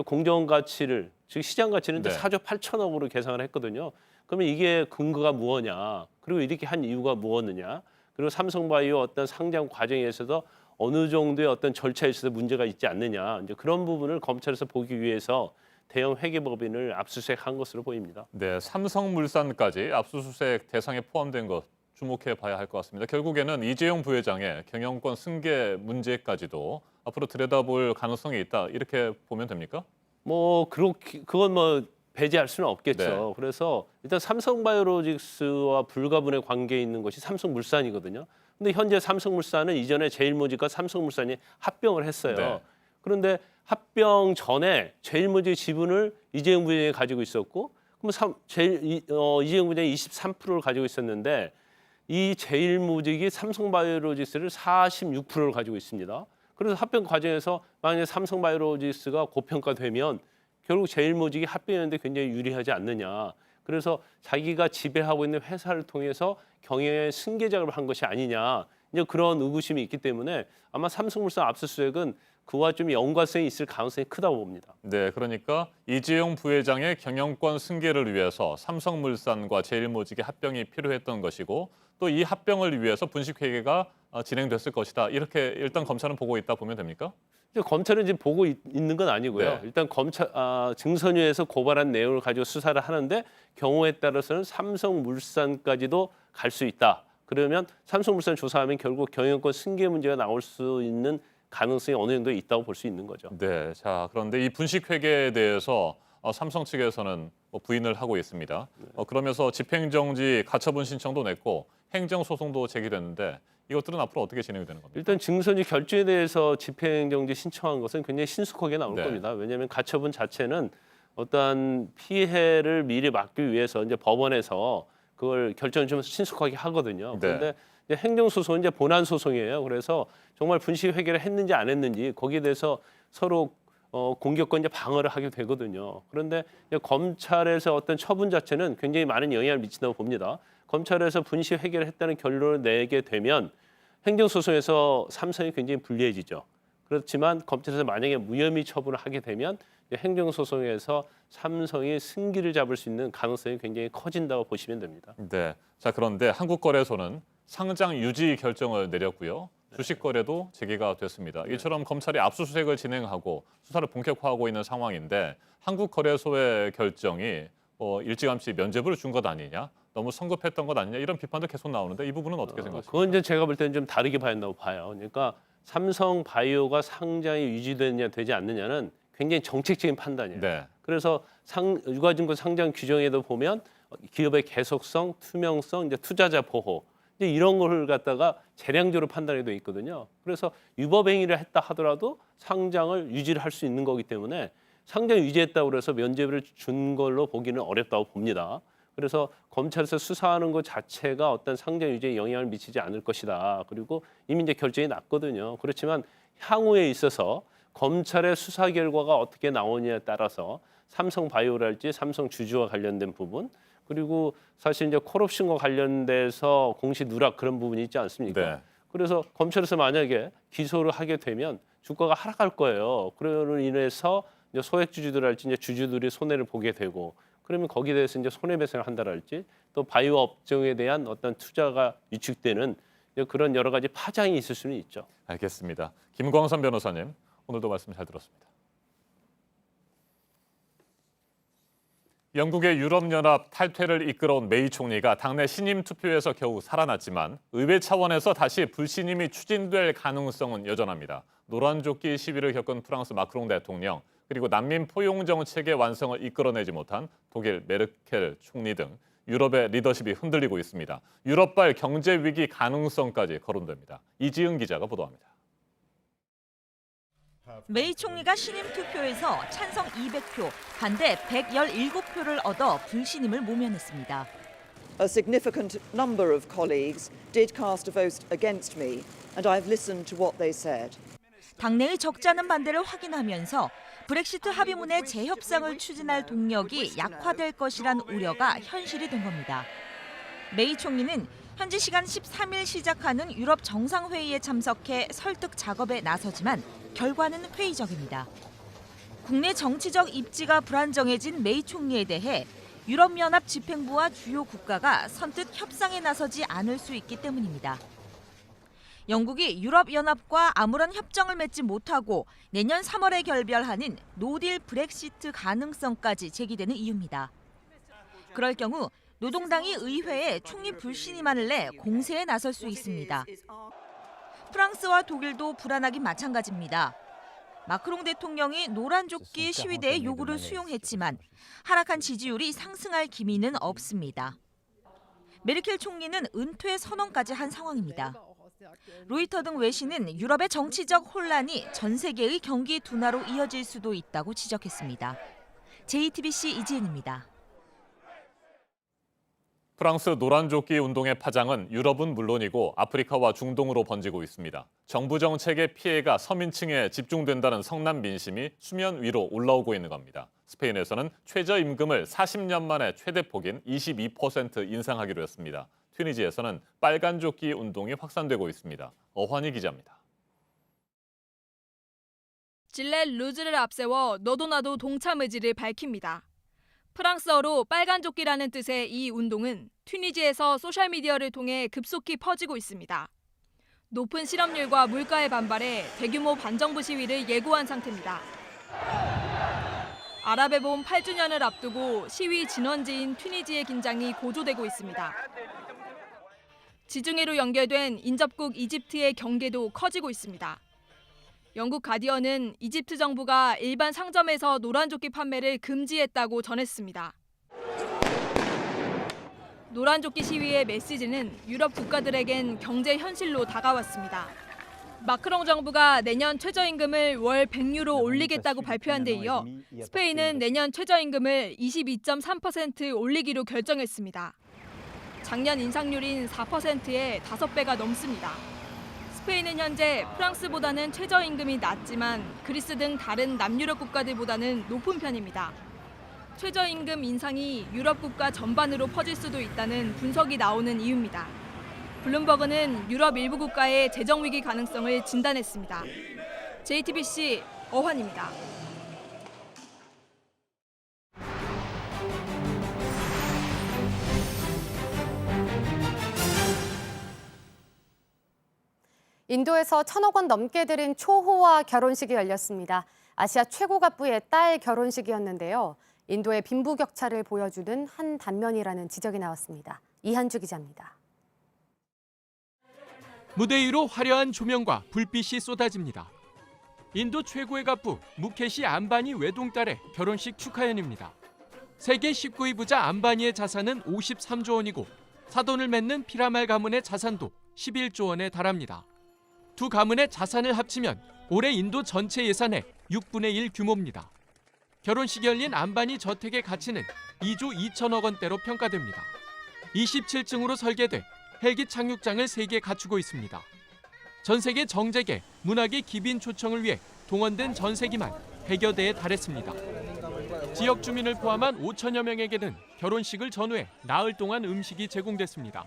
공정 가치를 즉 시장 가치는 네. 4조 8천억으로 계산을 했거든요. 그러면 이게 근거가 무엇냐? 그리고 이렇게 한 이유가 무엇이냐? 그리고 삼성바이오 어떤 상장 과정에서도 어느 정도의 어떤 절차에 있어서 문제가 있지 않느냐? 이제 그런 부분을 검찰에서 보기 위해서 대형 회계법인을 압수수색한 것으로 보입니다. 네, 삼성물산까지 압수수색 대상에 포함된 것 주목해 봐야 할 것 같습니다. 결국에는 이재용 부회장의 경영권 승계 문제까지도 앞으로 들여다볼 가능성이 있다 이렇게 보면 됩니까? 뭐 그건 뭐 배제할 수는 없겠죠. 네. 그래서 일단 삼성바이오로직스와 불가분의 관계에 있는 것이 삼성물산이거든요. 근데 현재 삼성물산은 이전에 제일모직과 삼성물산이 합병을 했어요. 네. 그런데 합병 전에 제일모직 지분을 이재용 부회장이 가지고 있었고 그럼 이재용 부회장이 23%를 가지고 있었는데 이 제일모직이 삼성바이오로직스를 46%를 가지고 있습니다. 그래서 합병 과정에서 만약에 삼성바이오로직스가 고평가되면 결국 제일모직이 합병하는데 굉장히 유리하지 않느냐. 그래서 자기가 지배하고 있는 회사를 통해서 경영의 승계 작업을 한 것이 아니냐. 이제 그런 의구심이 있기 때문에 아마 삼성물산 압수수색은 그와 좀 연관성이 있을 가능성이 크다고 봅니다. 네, 그러니까 이재용 부회장의 경영권 승계를 위해서 삼성물산과 제일모직의 합병이 필요했던 것이고 또 이 합병을 위해서 분식회계가 진행됐을 것이다. 이렇게 일단 검찰은 보고 있다 보면 됩니까? 검찰은 지금 보고 있는 건 아니고요. 네. 일단 증선유에서 고발한 내용을 가지고 수사를 하는데 경우에 따라서는 삼성물산까지도 갈 수 있다. 그러면 삼성물산 조사하면 결국 경영권 승계 문제가 나올 수 있는 가능성이 어느 정도 있다고 볼 수 있는 거죠. 네, 자 그런데 이 분식회계에 대해서 삼성 측에서는 부인을 하고 있습니다. 그러면서 집행정지 가처분 신청도 냈고 행정소송도 제기됐는데 이것들은 앞으로 어떻게 진행이 되는 겁니까? 일단 증선유 결정에 대해서 집행정지 신청한 것은 굉장히 신속하게 나올 네. 겁니다. 왜냐하면 가처분 자체는 어떠한 피해를 미리 막기 위해서 이제 법원에서 그걸 결정을 좀 신속하게 하거든요. 그런데 이제 행정소송은 이제 본안 소송이에요. 그래서 정말 분식 회계를 했는지 안 했는지 거기에 대해서 서로 공격과 이제 방어를 하게 되거든요. 그런데 이제 검찰에서 어떤 처분 자체는 굉장히 많은 영향을 미친다고 봅니다. 검찰에서 분식 회계를 했다는 결론을 내게 되면 행정소송에서 삼성이 굉장히 불리해지죠. 그렇지만 검찰에서 만약에 무혐의 처분을 하게 되면 행정소송에서 삼성이 승기를 잡을 수 있는 가능성이 굉장히 커진다고 보시면 됩니다. 네. 자, 그런데 한국거래소는 상장 유지 결정을 내렸고요. 주식 거래도 재개가 됐습니다. 이처럼 검찰이 압수수색을 진행하고 수사를 본격화하고 있는 상황인데 한국거래소의 결정이 일찌감치 면죄부를 준 것 아니냐, 너무 성급했던 것 아니냐 이런 비판도 계속 나오는데 이 부분은 어떻게 생각하십니까? 그건 이제 제가 볼 때는 좀 다르게 봐야 한다고 봐요. 그러니까 삼성바이오가 상장이 유지되느냐 되지 않느냐는 굉장히 정책적인 판단이에요. 네. 그래서 유가증권 상장 규정에도 보면 기업의 계속성, 투명성, 이제 투자자 보호 이제 이런 걸 갖다가 재량적으로 판단이 돼 있거든요. 그래서 위법 행위를 했다 하더라도 상장을 유지를 할 수 있는 거기 때문에 상장 유지했다고 해서 면죄부를 준 걸로 보기는 어렵다고 봅니다. 그래서 검찰에서 수사하는 것 자체가 어떤 상장 유지에 영향을 미치지 않을 것이다. 그리고 이미 이제 결정이 났거든요. 그렇지만 향후에 있어서 검찰의 수사 결과가 어떻게 나오느냐에 따라서 삼성바이오랄지 삼성 주주와 관련된 부분 그리고 사실 이제 콜옵션과 관련돼서 공시 누락 그런 부분이 있지 않습니까? 네. 그래서 검찰에서 만약에 기소를 하게 되면 주가가 하락할 거예요. 그로 인해서 이제 소액주주들할지 이제 주주들이 손해를 보게 되고 그러면 거기에 대해서 이제 손해배상을 한다랄지 또 바이오 업종에 대한 어떤 투자가 위축되는 그런 여러 가지 파장이 있을 수는 있죠. 알겠습니다. 김광선 변호사님, 오늘도 말씀 잘 들었습니다. 영국의 유럽연합 탈퇴를 이끌어온 메이 총리가 당내 신임 투표에서 겨우 살아났지만 의회 차원에서 다시 불신임이 추진될 가능성은 여전합니다. 노란조끼 시위를 겪은 프랑스 마크롱 대통령 그리고 난민 포용 정책의 완성을 이끌어내지 못한 독일 메르켈 총리 등 유럽의 리더십이 흔들리고 있습니다. 유럽발 경제 위기 가능성까지 거론됩니다. 이지은 기자가 보도합니다. 메이 총리가 신임 투표에서 찬성 200표, 반대 117표를 얻어 불신임을 모면했습니다. A significant number of colleagues did cast a vote against me, and I've listened to what they said. 당내의 적지 않은 반대를 확인하면서 브렉시트 합의문의 재협상을 추진할 동력이 약화될 것이란 우려가 현실이 된 겁니다. 메이 총리는 현지 시간 13일 시작하는 유럽 정상회의에 참석해 설득 작업에 나서지만 결과는 회의적입니다. 국내 정치적 입지가 불안정해진 메이 총리에 대해 유럽연합 집행부와 주요 국가가 선뜻 협상에 나서지 않을 수 있기 때문입니다. 영국이 유럽연합과 아무런 협정을 맺지 못하고 내년 3월에 결별하는 노딜 브렉시트 가능성까지 제기되는 이유입니다. 그럴 경우 노동당이 의회에 총리 불신임안을 내 공세에 나설 수 있습니다. 프랑스와 독일도 불안하긴 마찬가지입니다. 마크롱 대통령이 노란조끼 시위대의 요구를 수용했지만 하락한 지지율이 상승할 기미는 없습니다. 메르켈 총리는 은퇴 선언까지 한 상황입니다. 로이터 등 외신은 유럽의 정치적 혼란이 전 세계의 경기 둔화로 이어질 수도 있다고 지적했습니다. JTBC 이지은입니다. 프랑스 노란조끼 운동의 파장은 유럽은 물론이고 아프리카와 중동으로 번지고 있습니다. 정부 정책의 피해가 서민층에 집중된다는 성난 민심이 수면 위로 올라오고 있는 겁니다. 스페인에서는 최저임금을 40년 만에 최대폭인 22% 인상하기로 했습니다. 튀니지에서는 빨간조끼 운동이 확산되고 있습니다. 어환희 기자입니다. 질렛 루즈를 앞세워 너도 나도 동참 의지를 밝힙니다. 프랑스어로 빨간조끼라는 뜻의 이 운동은 튀니지에서 소셜미디어를 통해 급속히 퍼지고 있습니다. 높은 실업률과 물가에 반발해 대규모 반정부 시위를 예고한 상태입니다. 아랍의 봄 8주년을 앞두고 시위 진원지인 튀니지의 긴장이 고조되고 있습니다. 지중해로 연결된 인접국 이집트의 경계도 커지고 있습니다. 영국 가디언은 이집트 정부가 일반 상점에서 노란조끼 판매를 금지했다고 전했습니다. 노란조끼 시위의 메시지는 유럽 국가들에겐 경제 현실로 다가왔습니다. 마크롱 정부가 내년 최저임금을 월 100유로 올리겠다고 발표한 데 이어 스페인은 내년 최저임금을 22.3% 올리기로 결정했습니다. 작년 인상률인 4%의 5배가 넘습니다. 스페인은 현재 프랑스보다는 최저임금이 낮지만 그리스 등 다른 남유럽 국가들보다는 높은 편입니다. 최저임금 인상이 유럽 국가 전반으로 퍼질 수도 있다는 분석이 나오는 이유입니다. 블룸버그는 유럽 일부 국가의 재정 위기 가능성을 진단했습니다. JTBC 어환입니다. 인도에서 1,000억 원 넘게 들인 초호화 결혼식이 열렸습니다. 아시아 최고 갑부의 딸 결혼식이었는데요. 인도의 빈부격차를 보여주는 한 단면이라는 지적이 나왔습니다. 이한주 기자입니다. 무대 위로 화려한 조명과 불빛이 쏟아집니다. 인도 최고의 갑부 무케시 안바니 외동딸의 결혼식 축하연입니다. 세계 19위 부자 안바니의 자산은 53조 원이고 사돈을 맺는 피라말 가문의 자산도 11조 원에 달합니다. 두 가문의 자산을 합치면 올해 인도 전체 예산의 6분의 1 규모입니다. 결혼식이 열린 안바니 저택의 가치는 2조 2천억 원대로 평가됩니다. 27층으로 설계돼 헬기 착륙장을 3개 갖추고 있습니다. 전 세계 정재계, 문화계 기빈 초청을 위해 동원된 전세기만 100여 대에 달했습니다. 지역 주민을 포함한 5천여 명에게는 결혼식을 전후해 나흘 동안 음식이 제공됐습니다.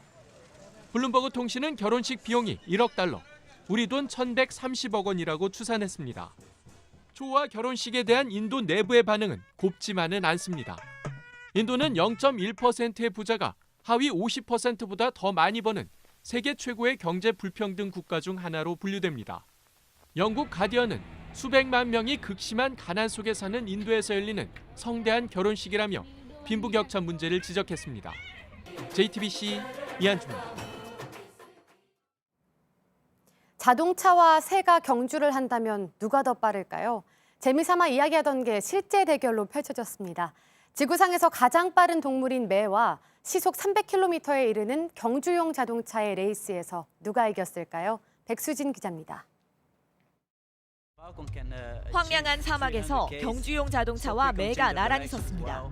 블룸버그 통신은 결혼식 비용이 1억 달러, 우리 돈 1,130억 원이라고 추산했습니다. 초호화 결혼식에 대한 인도 내부의 반응은 곱지만은 않습니다. 인도는 0.1%의 부자가 하위 50%보다 더 많이 버는 세계 최고의 경제 불평등 국가 중 하나로 분류됩니다. 영국 가디언은 수백만 명이 극심한 가난 속에 사는 인도에서 열리는 성대한 결혼식이라며 빈부격차 문제를 지적했습니다. JTBC 이한주입니다. 자동차와 새가 경주를 한다면 누가 더 빠를까요? 재미삼아 이야기하던 게 실제 대결로 펼쳐졌습니다. 지구상에서 가장 빠른 동물인 매와 시속 300km에 이르는 경주용 자동차의 레이스에서 누가 이겼을까요? 백수진 기자입니다. 황량한 사막에서 경주용 자동차와 매가 나란히 섰습니다.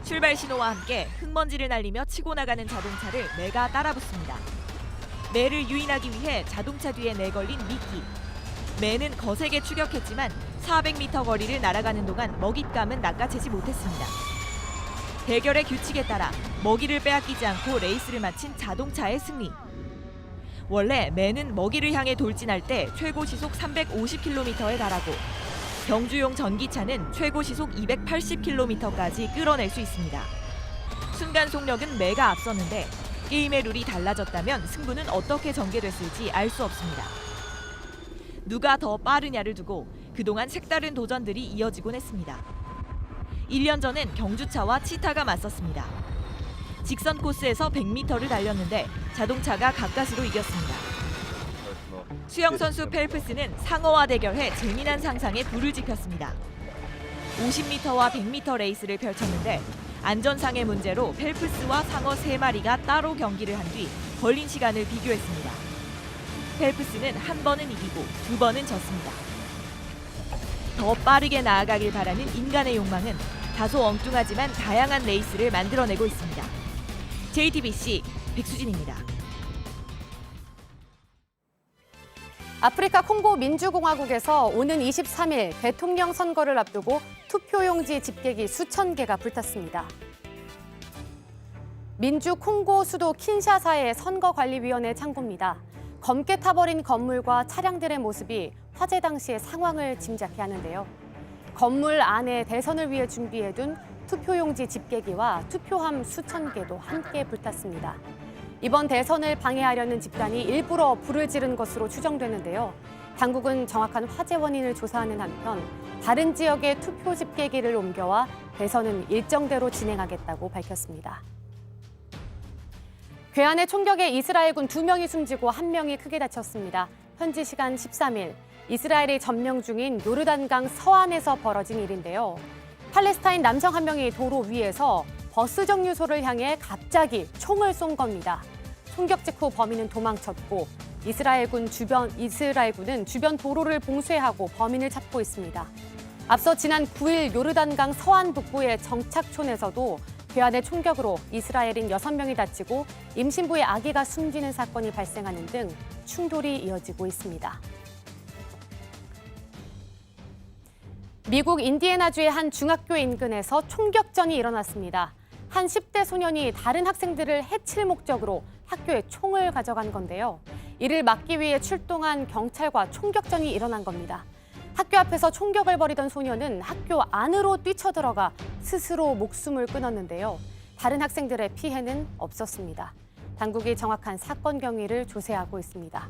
출발 신호와 함께 흙먼지를 날리며 치고 나가는 자동차를 매가 따라붙습니다. 매를 유인하기 위해 자동차 뒤에 내걸린 미끼. 매는 거세게 추격했지만 400m 거리를 날아가는 동안 먹잇감은 낚아채지 못했습니다. 대결의 규칙에 따라 먹이를 빼앗기지 않고 레이스를 마친 자동차의 승리. 원래 매는 먹이를 향해 돌진할 때 최고 시속 350km에 달하고 경주용 전기차는 최고 시속 280km까지 끌어낼 수 있습니다. 순간 속력은 매가 앞섰는데 게임의 룰이 달라졌다면 승부는 어떻게 전개됐을지 알 수 없습니다. 누가 더 빠르냐를 두고 그동안 색다른 도전들이 이어지곤 했습니다. 1년 전엔 경주차와 치타가 맞섰습니다. 직선 코스에서 100m를 달렸는데 자동차가 가까스로 이겼습니다. 수영 선수 펠프스는 상어와 대결해 재미난 상상에 불을 지폈습니다. 50m와 100m 레이스를 펼쳤는데 안전상의 문제로 펠프스와 상어 3마리가 따로 경기를 한 뒤 걸린 시간을 비교했습니다. 펠프스는 한 번은 이기고 2번은 졌습니다. 더 빠르게 나아가길 바라는 인간의 욕망은 다소 엉뚱하지만 다양한 레이스를 만들어내고 있습니다. JTBC 백수진입니다. 아프리카 콩고 민주공화국에서 오는 23일 대통령 선거를 앞두고 투표용지 집계기 수천 개가 불탔습니다. 민주 콩고 수도 킨샤사의 선거관리위원회 창고입니다. 검게 타버린 건물과 차량들의 모습이 화재 당시의 상황을 짐작케 하는데요. 건물 안에 대선을 위해 준비해둔 투표용지 집계기와 투표함 수천 개도 함께 불탔습니다. 이번 대선을 방해하려는 집단이 일부러 불을 지른 것으로 추정되는데요. 당국은 정확한 화재 원인을 조사하는 한편 다른 지역의 투표 집계기를 옮겨와 대선은 일정대로 진행하겠다고 밝혔습니다. 괴한의 총격에 이스라엘군 2명이 숨지고 1명이 크게 다쳤습니다. 현지 시간 13일 이스라엘이 점령 중인 요르단강 서안에서 벌어진 일인데요. 팔레스타인 남성 1명이 도로 위에서 버스 정류소를 향해 갑자기 총을 쏜 겁니다. 총격 직후 범인은 도망쳤고 이스라엘군은 주변 도로를 봉쇄하고 범인을 찾고 있습니다. 앞서 지난 9일 요르단강 서안 북부의 정착촌에서도 괴한의 총격으로 이스라엘인 6명이 다치고 임신부의 아기가 숨지는 사건이 발생하는 등 충돌이 이어지고 있습니다. 미국 인디애나주의 한 중학교 인근에서 총격전이 일어났습니다. 한 10대 소년이 다른 학생들을 해칠 목적으로 학교에 총을 가져간 건데요. 이를 막기 위해 출동한 경찰과 총격전이 일어난 겁니다. 학교 앞에서 총격을 벌이던 소녀는 학교 안으로 뛰쳐들어가 스스로 목숨을 끊었는데요. 다른 학생들의 피해는 없었습니다. 당국이 정확한 사건 경위를 조사하고 있습니다.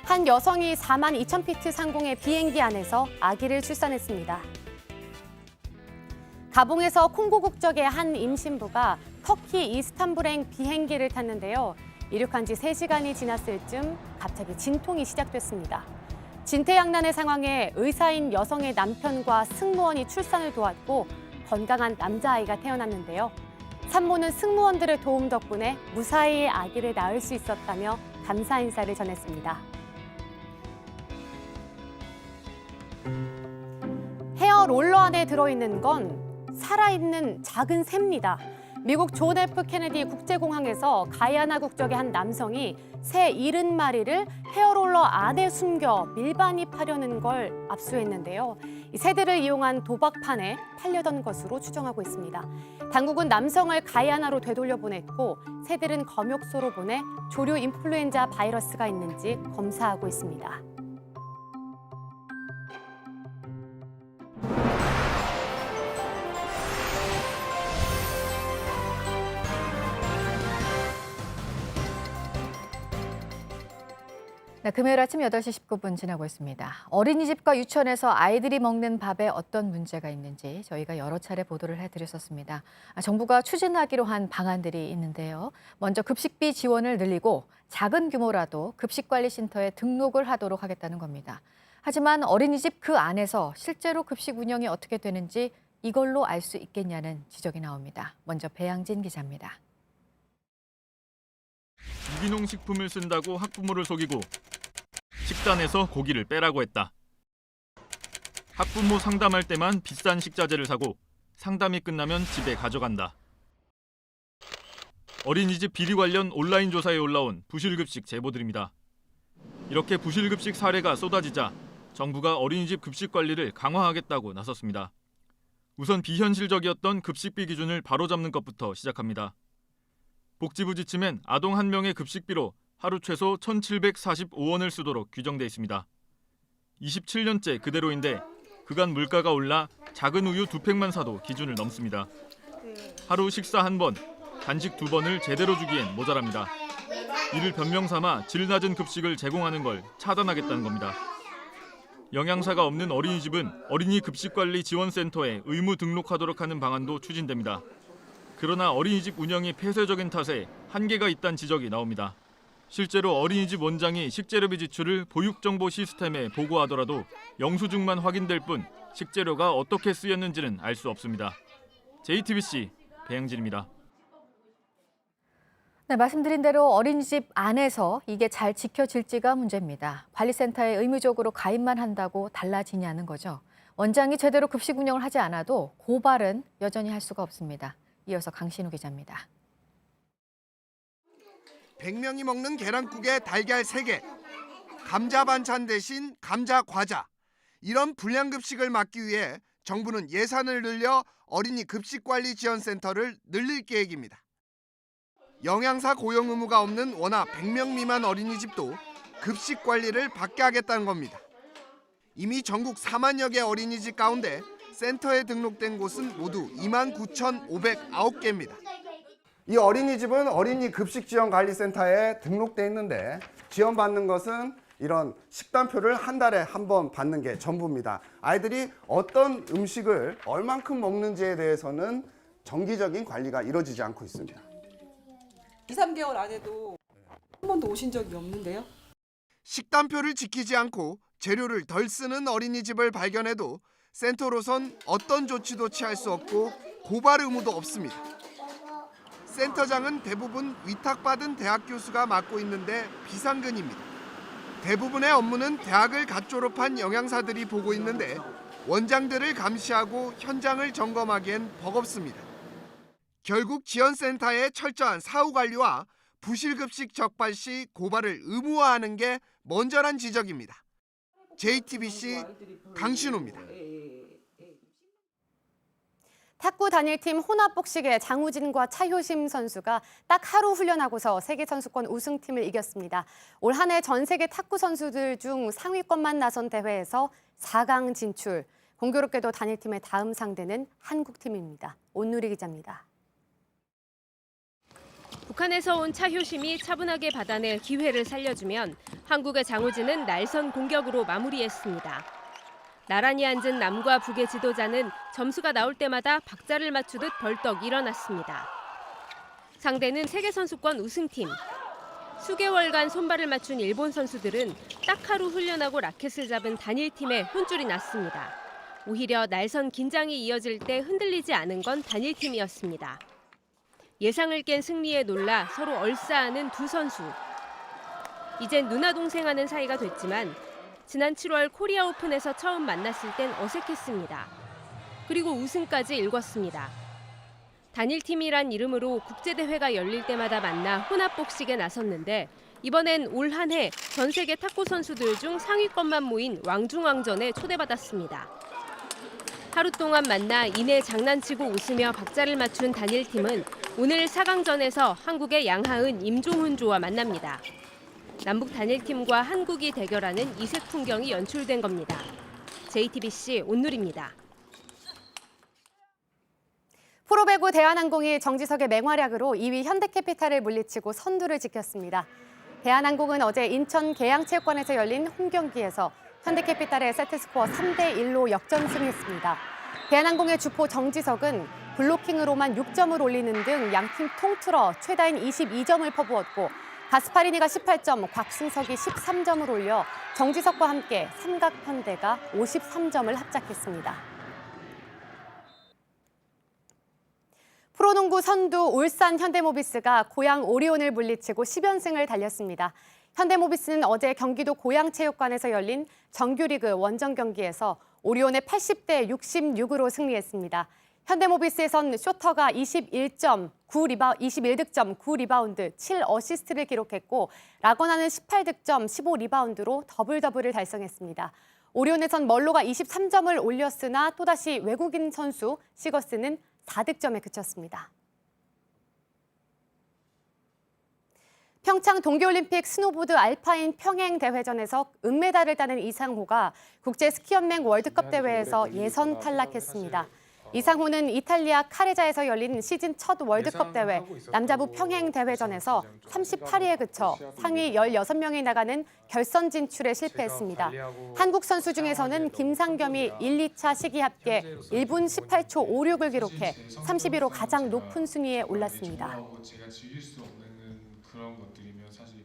한 여성이 4만 2천 피트 상공의 비행기 안에서 아기를 출산했습니다. 가봉에서 콩고 국적의 한 임신부가 터키 이스탄불행 비행기를 탔는데요. 이륙한 지 3시간이 지났을 즈음 갑자기 진통이 시작됐습니다. 진퇴양난의 상황에 의사인 여성의 남편과 승무원이 출산을 도왔고 건강한 남자아이가 태어났는데요. 산모는 승무원들의 도움 덕분에 무사히 아기를 낳을 수 있었다며 감사 인사를 전했습니다. 헤어 롤러 안에 들어있는 건 살아있는 작은 새입니다. 미국 존 F 케네디 국제공항에서 가야나 국적의 한 남성이 새 70마리를 헤어롤러 안에 숨겨 밀반입하려는 걸 압수했는데요. 이 새들을 이용한 도박판에 팔려던 것으로 추정하고 있습니다. 당국은 남성을 가야나로 되돌려보냈고 새들은 검역소로 보내 조류 인플루엔자 바이러스가 있는지 검사하고 있습니다. 네, 금요일 아침 8시 19분 지나고 있습니다. 어린이집과 유치원에서 아이들이 먹는 밥에 어떤 문제가 있는지 저희가 여러 차례 보도를 해드렸었습니다. 정부가 추진하기로 한 방안들이 있는데요. 먼저 급식비 지원을 늘리고 작은 규모라도 급식관리센터에 등록을 하도록 하겠다는 겁니다. 하지만 어린이집 그 안에서 실제로 급식 운영이 어떻게 되는지 이걸로 알 수 있겠냐는 지적이 나옵니다. 먼저 배양진 기자입니다. 유기농 식품을 쓴다고 학부모를 속이고 식단에서 고기를 빼라고 했다. 학부모 상담할 때만 비싼 식자재를 사고 상담이 끝나면 집에 가져간다. 어린이집 비리 관련 온라인 조사에 올라온 부실급식 제보들입니다. 이렇게 부실급식 사례가 쏟아지자 정부가 어린이집 급식 관리를 강화하겠다고 나섰습니다. 우선 비현실적이었던 급식비 기준을 바로잡는 것부터 시작합니다. 복지부 지침엔 아동 1명의 급식비로 하루 최소 1,745원을 쓰도록 규정돼 있습니다. 27년째 그대로인데 그간 물가가 올라 작은 우유 2팩만 사도 기준을 넘습니다. 하루 식사 1번, 간식 2번을 제대로 주기엔 모자랍니다. 이를 변명 삼아 질 낮은 급식을 제공하는 걸 차단하겠다는 겁니다. 영양사가 없는 어린이집은 어린이 급식관리 지원센터에 의무 등록하도록 하는 방안도 추진됩니다. 그러나 어린이집 운영이 폐쇄적인 탓에 한계가 있다는 지적이 나옵니다. 실제로 어린이집 원장이 식재료비 지출을 보육정보 시스템에 보고하더라도 영수증만 확인될 뿐 식재료가 어떻게 쓰였는지는 알 수 없습니다. JTBC 배양진입니다. 네, 말씀드린 대로 어린이집 안에서 이게 잘 지켜질지가 문제입니다. 관리센터에 의무적으로 가입만 한다고 달라지냐는 거죠. 원장이 제대로 급식 운영을 하지 않아도 고발은 여전히 할 수가 없습니다. 이어서 강신우 기자입니다. 100명이 먹는 계란국에 달걀 3개, 감자 반찬 대신 감자 과자. 이런 불량급식을 막기 위해 정부는 예산을 늘려 어린이 급식관리지원센터를 늘릴 계획입니다. 영양사 고용 의무가 없는 워낙 100명 미만 어린이집도 급식 관리를 받게 하겠다는 겁니다. 이미 전국 4만여 개 어린이집 가운데 센터에 등록된 곳은 모두 29,509개입니다. 이 어린이집은 어린이 급식지원관리센터에 등록돼 있는데 지원받는 것은 이런 식단표를 한 달에 한 번 받는 게 전부입니다. 아이들이 어떤 음식을 얼만큼 먹는지에 대해서는 정기적인 관리가 이루어지지 않고 있습니다. 2, 3개월 안에도 한 번도 오신 적이 없는데요. 식단표를 지키지 않고 재료를 덜 쓰는 어린이집을 발견해도 센터로선 어떤 조치도 취할 수 없고 고발 의무도 없습니다. 센터장은 대부분 위탁받은 대학 교수가 맡고 있는데 비상근입니다. 대부분의 업무는 대학을 갓 졸업한 영양사들이 보고 있는데 원장들을 감시하고 현장을 점검하기엔 버겁습니다. 결국 지원센터의 철저한 사후 관리와 부실급식 적발 시 고발을 의무화하는 게 먼저란 지적입니다. JTBC 강신호입니다. 탁구 단일팀 혼합복식의 장우진과 차효심 선수가 딱 하루 훈련하고서 세계선수권 우승팀을 이겼습니다. 올 한 해 전 세계 탁구 선수들 중 상위권만 나선 대회에서 4강 진출. 공교롭게도 단일팀의 다음 상대는 한국팀입니다. 온누리 기자입니다. 북한에서 온 차효심이 차분하게 받아낼 기회를 살려주면 한국의 장우진은 날선 공격으로 마무리했습니다. 나란히 앉은 남과 북의 지도자는 점수가 나올 때마다 박자를 맞추듯 벌떡 일어났습니다. 상대는 세계선수권 우승팀. 수개월간 손발을 맞춘 일본 선수들은 딱 하루 훈련하고 라켓을 잡은 단일팀에 혼쭐이 났습니다. 오히려 날선 긴장이 이어질 때 흔들리지 않은 건 단일팀이었습니다. 예상을 깬 승리에 놀라 서로 얼싸안은 두 선수. 이젠 누나 동생 하는 사이가 됐지만 지난 7월 코리아 오픈에서 처음 만났을 땐 어색했습니다. 그리고 우승까지 일궜습니다. 단일팀이란 이름으로 국제대회가 열릴 때마다 만나 혼합복식에 나섰는데 이번엔 올 한 해 전 세계 탁구 선수들 중 상위권만 모인 왕중왕전에 초대받았습니다. 하루 동안 만나 이내 장난치고 웃으며 박자를 맞춘 단일팀은 오늘 4강전에서 한국의 양하은, 임종훈 조와 만납니다. 남북 단일팀과 한국이 대결하는 이색 풍경이 연출된 겁니다. JTBC 온누리입니다. 프로배구 대한항공이 정지석의 맹활약으로 2위 현대캐피탈을 물리치고 선두를 지켰습니다. 대한항공은 어제 인천 계양체육관에서 열린 홈경기에서 현대캐피탈의 세트스코어 3대1로 역전승했습니다. 대한항공의 주포 정지석은 블로킹으로만 6점을 올리는 등 양팀 통틀어 최다인 22점을 퍼부었고 가스파리니가 18점, 곽승석이 13점을 올려 정지석과 함께 삼각현대가 53점을 합작했습니다. 프로농구 선두 울산 현대모비스가 고양 오리온을 물리치고 10연승을 달렸습니다. 현대모비스는 어제 경기도 고양체육관에서 열린 정규리그 원정 경기에서 오리온의 80대 66으로 승리했습니다. 현대모비스에선 쇼터가 21득점, 9리바운드, 7어시스트를 기록했고 라거나는 18득점, 15리바운드로 더블더블을 달성했습니다. 오리온에선 멀로가 23점을 올렸으나 또다시 외국인 선수 시거스는 4득점에 그쳤습니다. 평창 동계올림픽 스노보드 알파인 평행 대회전에서 은메달을 따는 이상호가 국제스키연맹 월드컵 대회에서 예선 탈락했습니다. 이상호는 이탈리아 카레자에서 열린 시즌 첫 월드컵 대회 남자부 평행 대회전에서 38위에 그쳐 상위 16명이 나가는 결선 진출에 실패했습니다. 한국 선수 중에서는 김상겸이 1, 2차 시기 합계 1분 18초 56을 기록해 31호 가장 높은 순위에 올랐습니다. 제가 즐길 수 없는 그런 것들이면 사실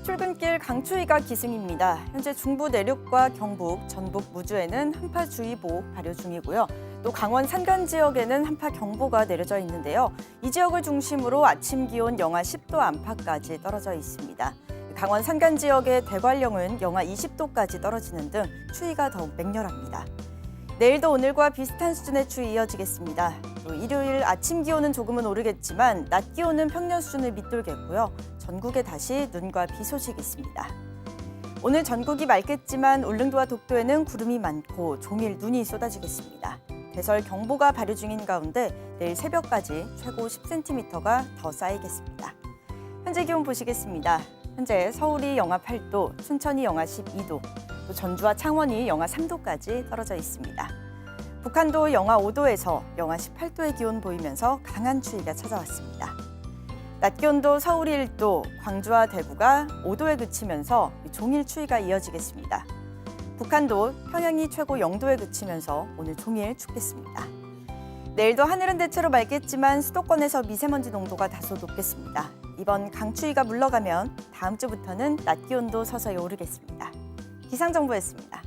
출근길 강추위가 기승입니다. 현재 중부 내륙과 경북, 전북, 무주에는 한파주의보 발효 중이고요. 또 강원 산간 지역에는 한파경보가 내려져 있는데요. 이 지역을 중심으로 아침 기온 영하 10도 안팎까지 떨어져 있습니다. 강원 산간 지역의 대관령은 영하 20도까지 떨어지는 등 추위가 더욱 맹렬합니다. 내일도 오늘과 비슷한 수준의 추위 이어지겠습니다. 또 일요일 아침 기온은 조금은 오르겠지만 낮 기온은 평년 수준을 밑돌겠고요. 전국에 다시 눈과 비 소식이 있습니다. 오늘 전국이 맑겠지만 울릉도와 독도에는 구름이 많고 종일 눈이 쏟아지겠습니다. 대설 경보가 발효 중인 가운데 내일 새벽까지 최고 10cm가 더 쌓이겠습니다. 현재 기온 보시겠습니다. 현재 서울이 영하 8도, 춘천이 영하 12도, 또 전주와 창원이 영하 3도까지 떨어져 있습니다. 북한도 영하 5도에서 영하 18도의 기온 보이면서 강한 추위가 찾아왔습니다. 낮 기온도 서울이 1도, 광주와 대구가 5도에 그치면서 종일 추위가 이어지겠습니다. 북한도 평양이 최고 0도에 그치면서 오늘 종일 춥겠습니다. 내일도 하늘은 대체로 맑겠지만 수도권에서 미세먼지 농도가 다소 높겠습니다. 이번 강추위가 물러가면 다음 주부터는 낮 기온도 서서히 오르겠습니다. 기상정보였습니다.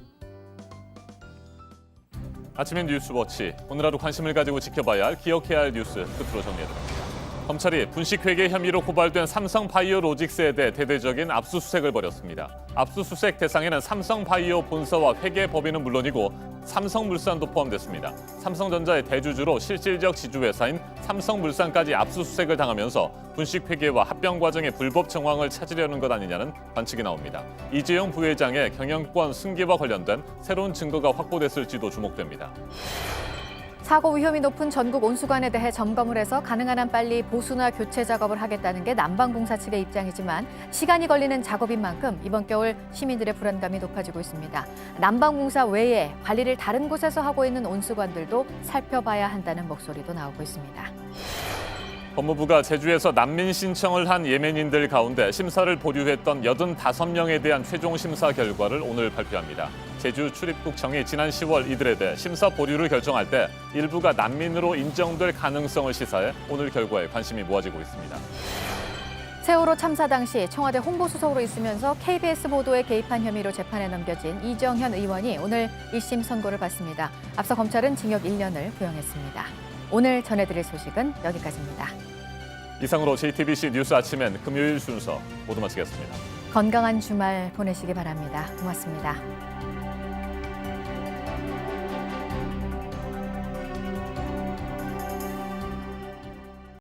아침엔 뉴스워치. 오늘 하루 관심을 가지고 지켜봐야 할, 기억해야 할 뉴스 끝으로 정리해드립니다. 검찰이 분식회계 혐의로 고발된 삼성바이오로직스에 대해 대대적인 압수수색을 벌였습니다. 압수수색 대상에는 삼성바이오 본사와 회계 법인은 물론이고 삼성물산도 포함됐습니다. 삼성전자의 대주주로 실질적 지주회사인 삼성물산까지 압수수색을 당하면서 분식 회계와 합병 과정의 불법 정황을 찾으려는 것 아니냐는 관측이 나옵니다. 이재용 부회장의 경영권 승계와 관련된 새로운 증거가 확보됐을지도 주목됩니다. 사고 위험이 높은 전국 온수관에 대해 점검을 해서 가능한 한 빨리 보수나 교체 작업을 하겠다는 게 남방공사 측의 입장이지만 시간이 걸리는 작업인 만큼 이번 겨울 시민들의 불안감이 높아지고 있습니다. 남방공사 외에 관리를 다른 곳에서 하고 있는 온수관들도 살펴봐야 한다는 목소리도 나오고 있습니다. 법무부가 제주에서 난민 신청을 한 예멘인들 가운데 심사를 보류했던 85명에 대한 최종 심사 결과를 오늘 발표합니다. 제주 출입국청이 지난 10월 이들에 대해 심사 보류를 결정할 때 일부가 난민으로 인정될 가능성을 시사해 오늘 결과에 관심이 모아지고 있습니다. 세월호 참사 당시 청와대 홍보수석으로 있으면서 KBS 보도에 개입한 혐의로 재판에 넘겨진 이정현 의원이 오늘 1심 선고를 받습니다. 앞서 검찰은 징역 1년을 구형했습니다. 오늘 전해드릴 소식은 여기까지입니다. 이상으로 JTBC 뉴스 아침엔 금요일 순서 모두 마치겠습니다. 건강한 주말 보내시기 바랍니다. 고맙습니다.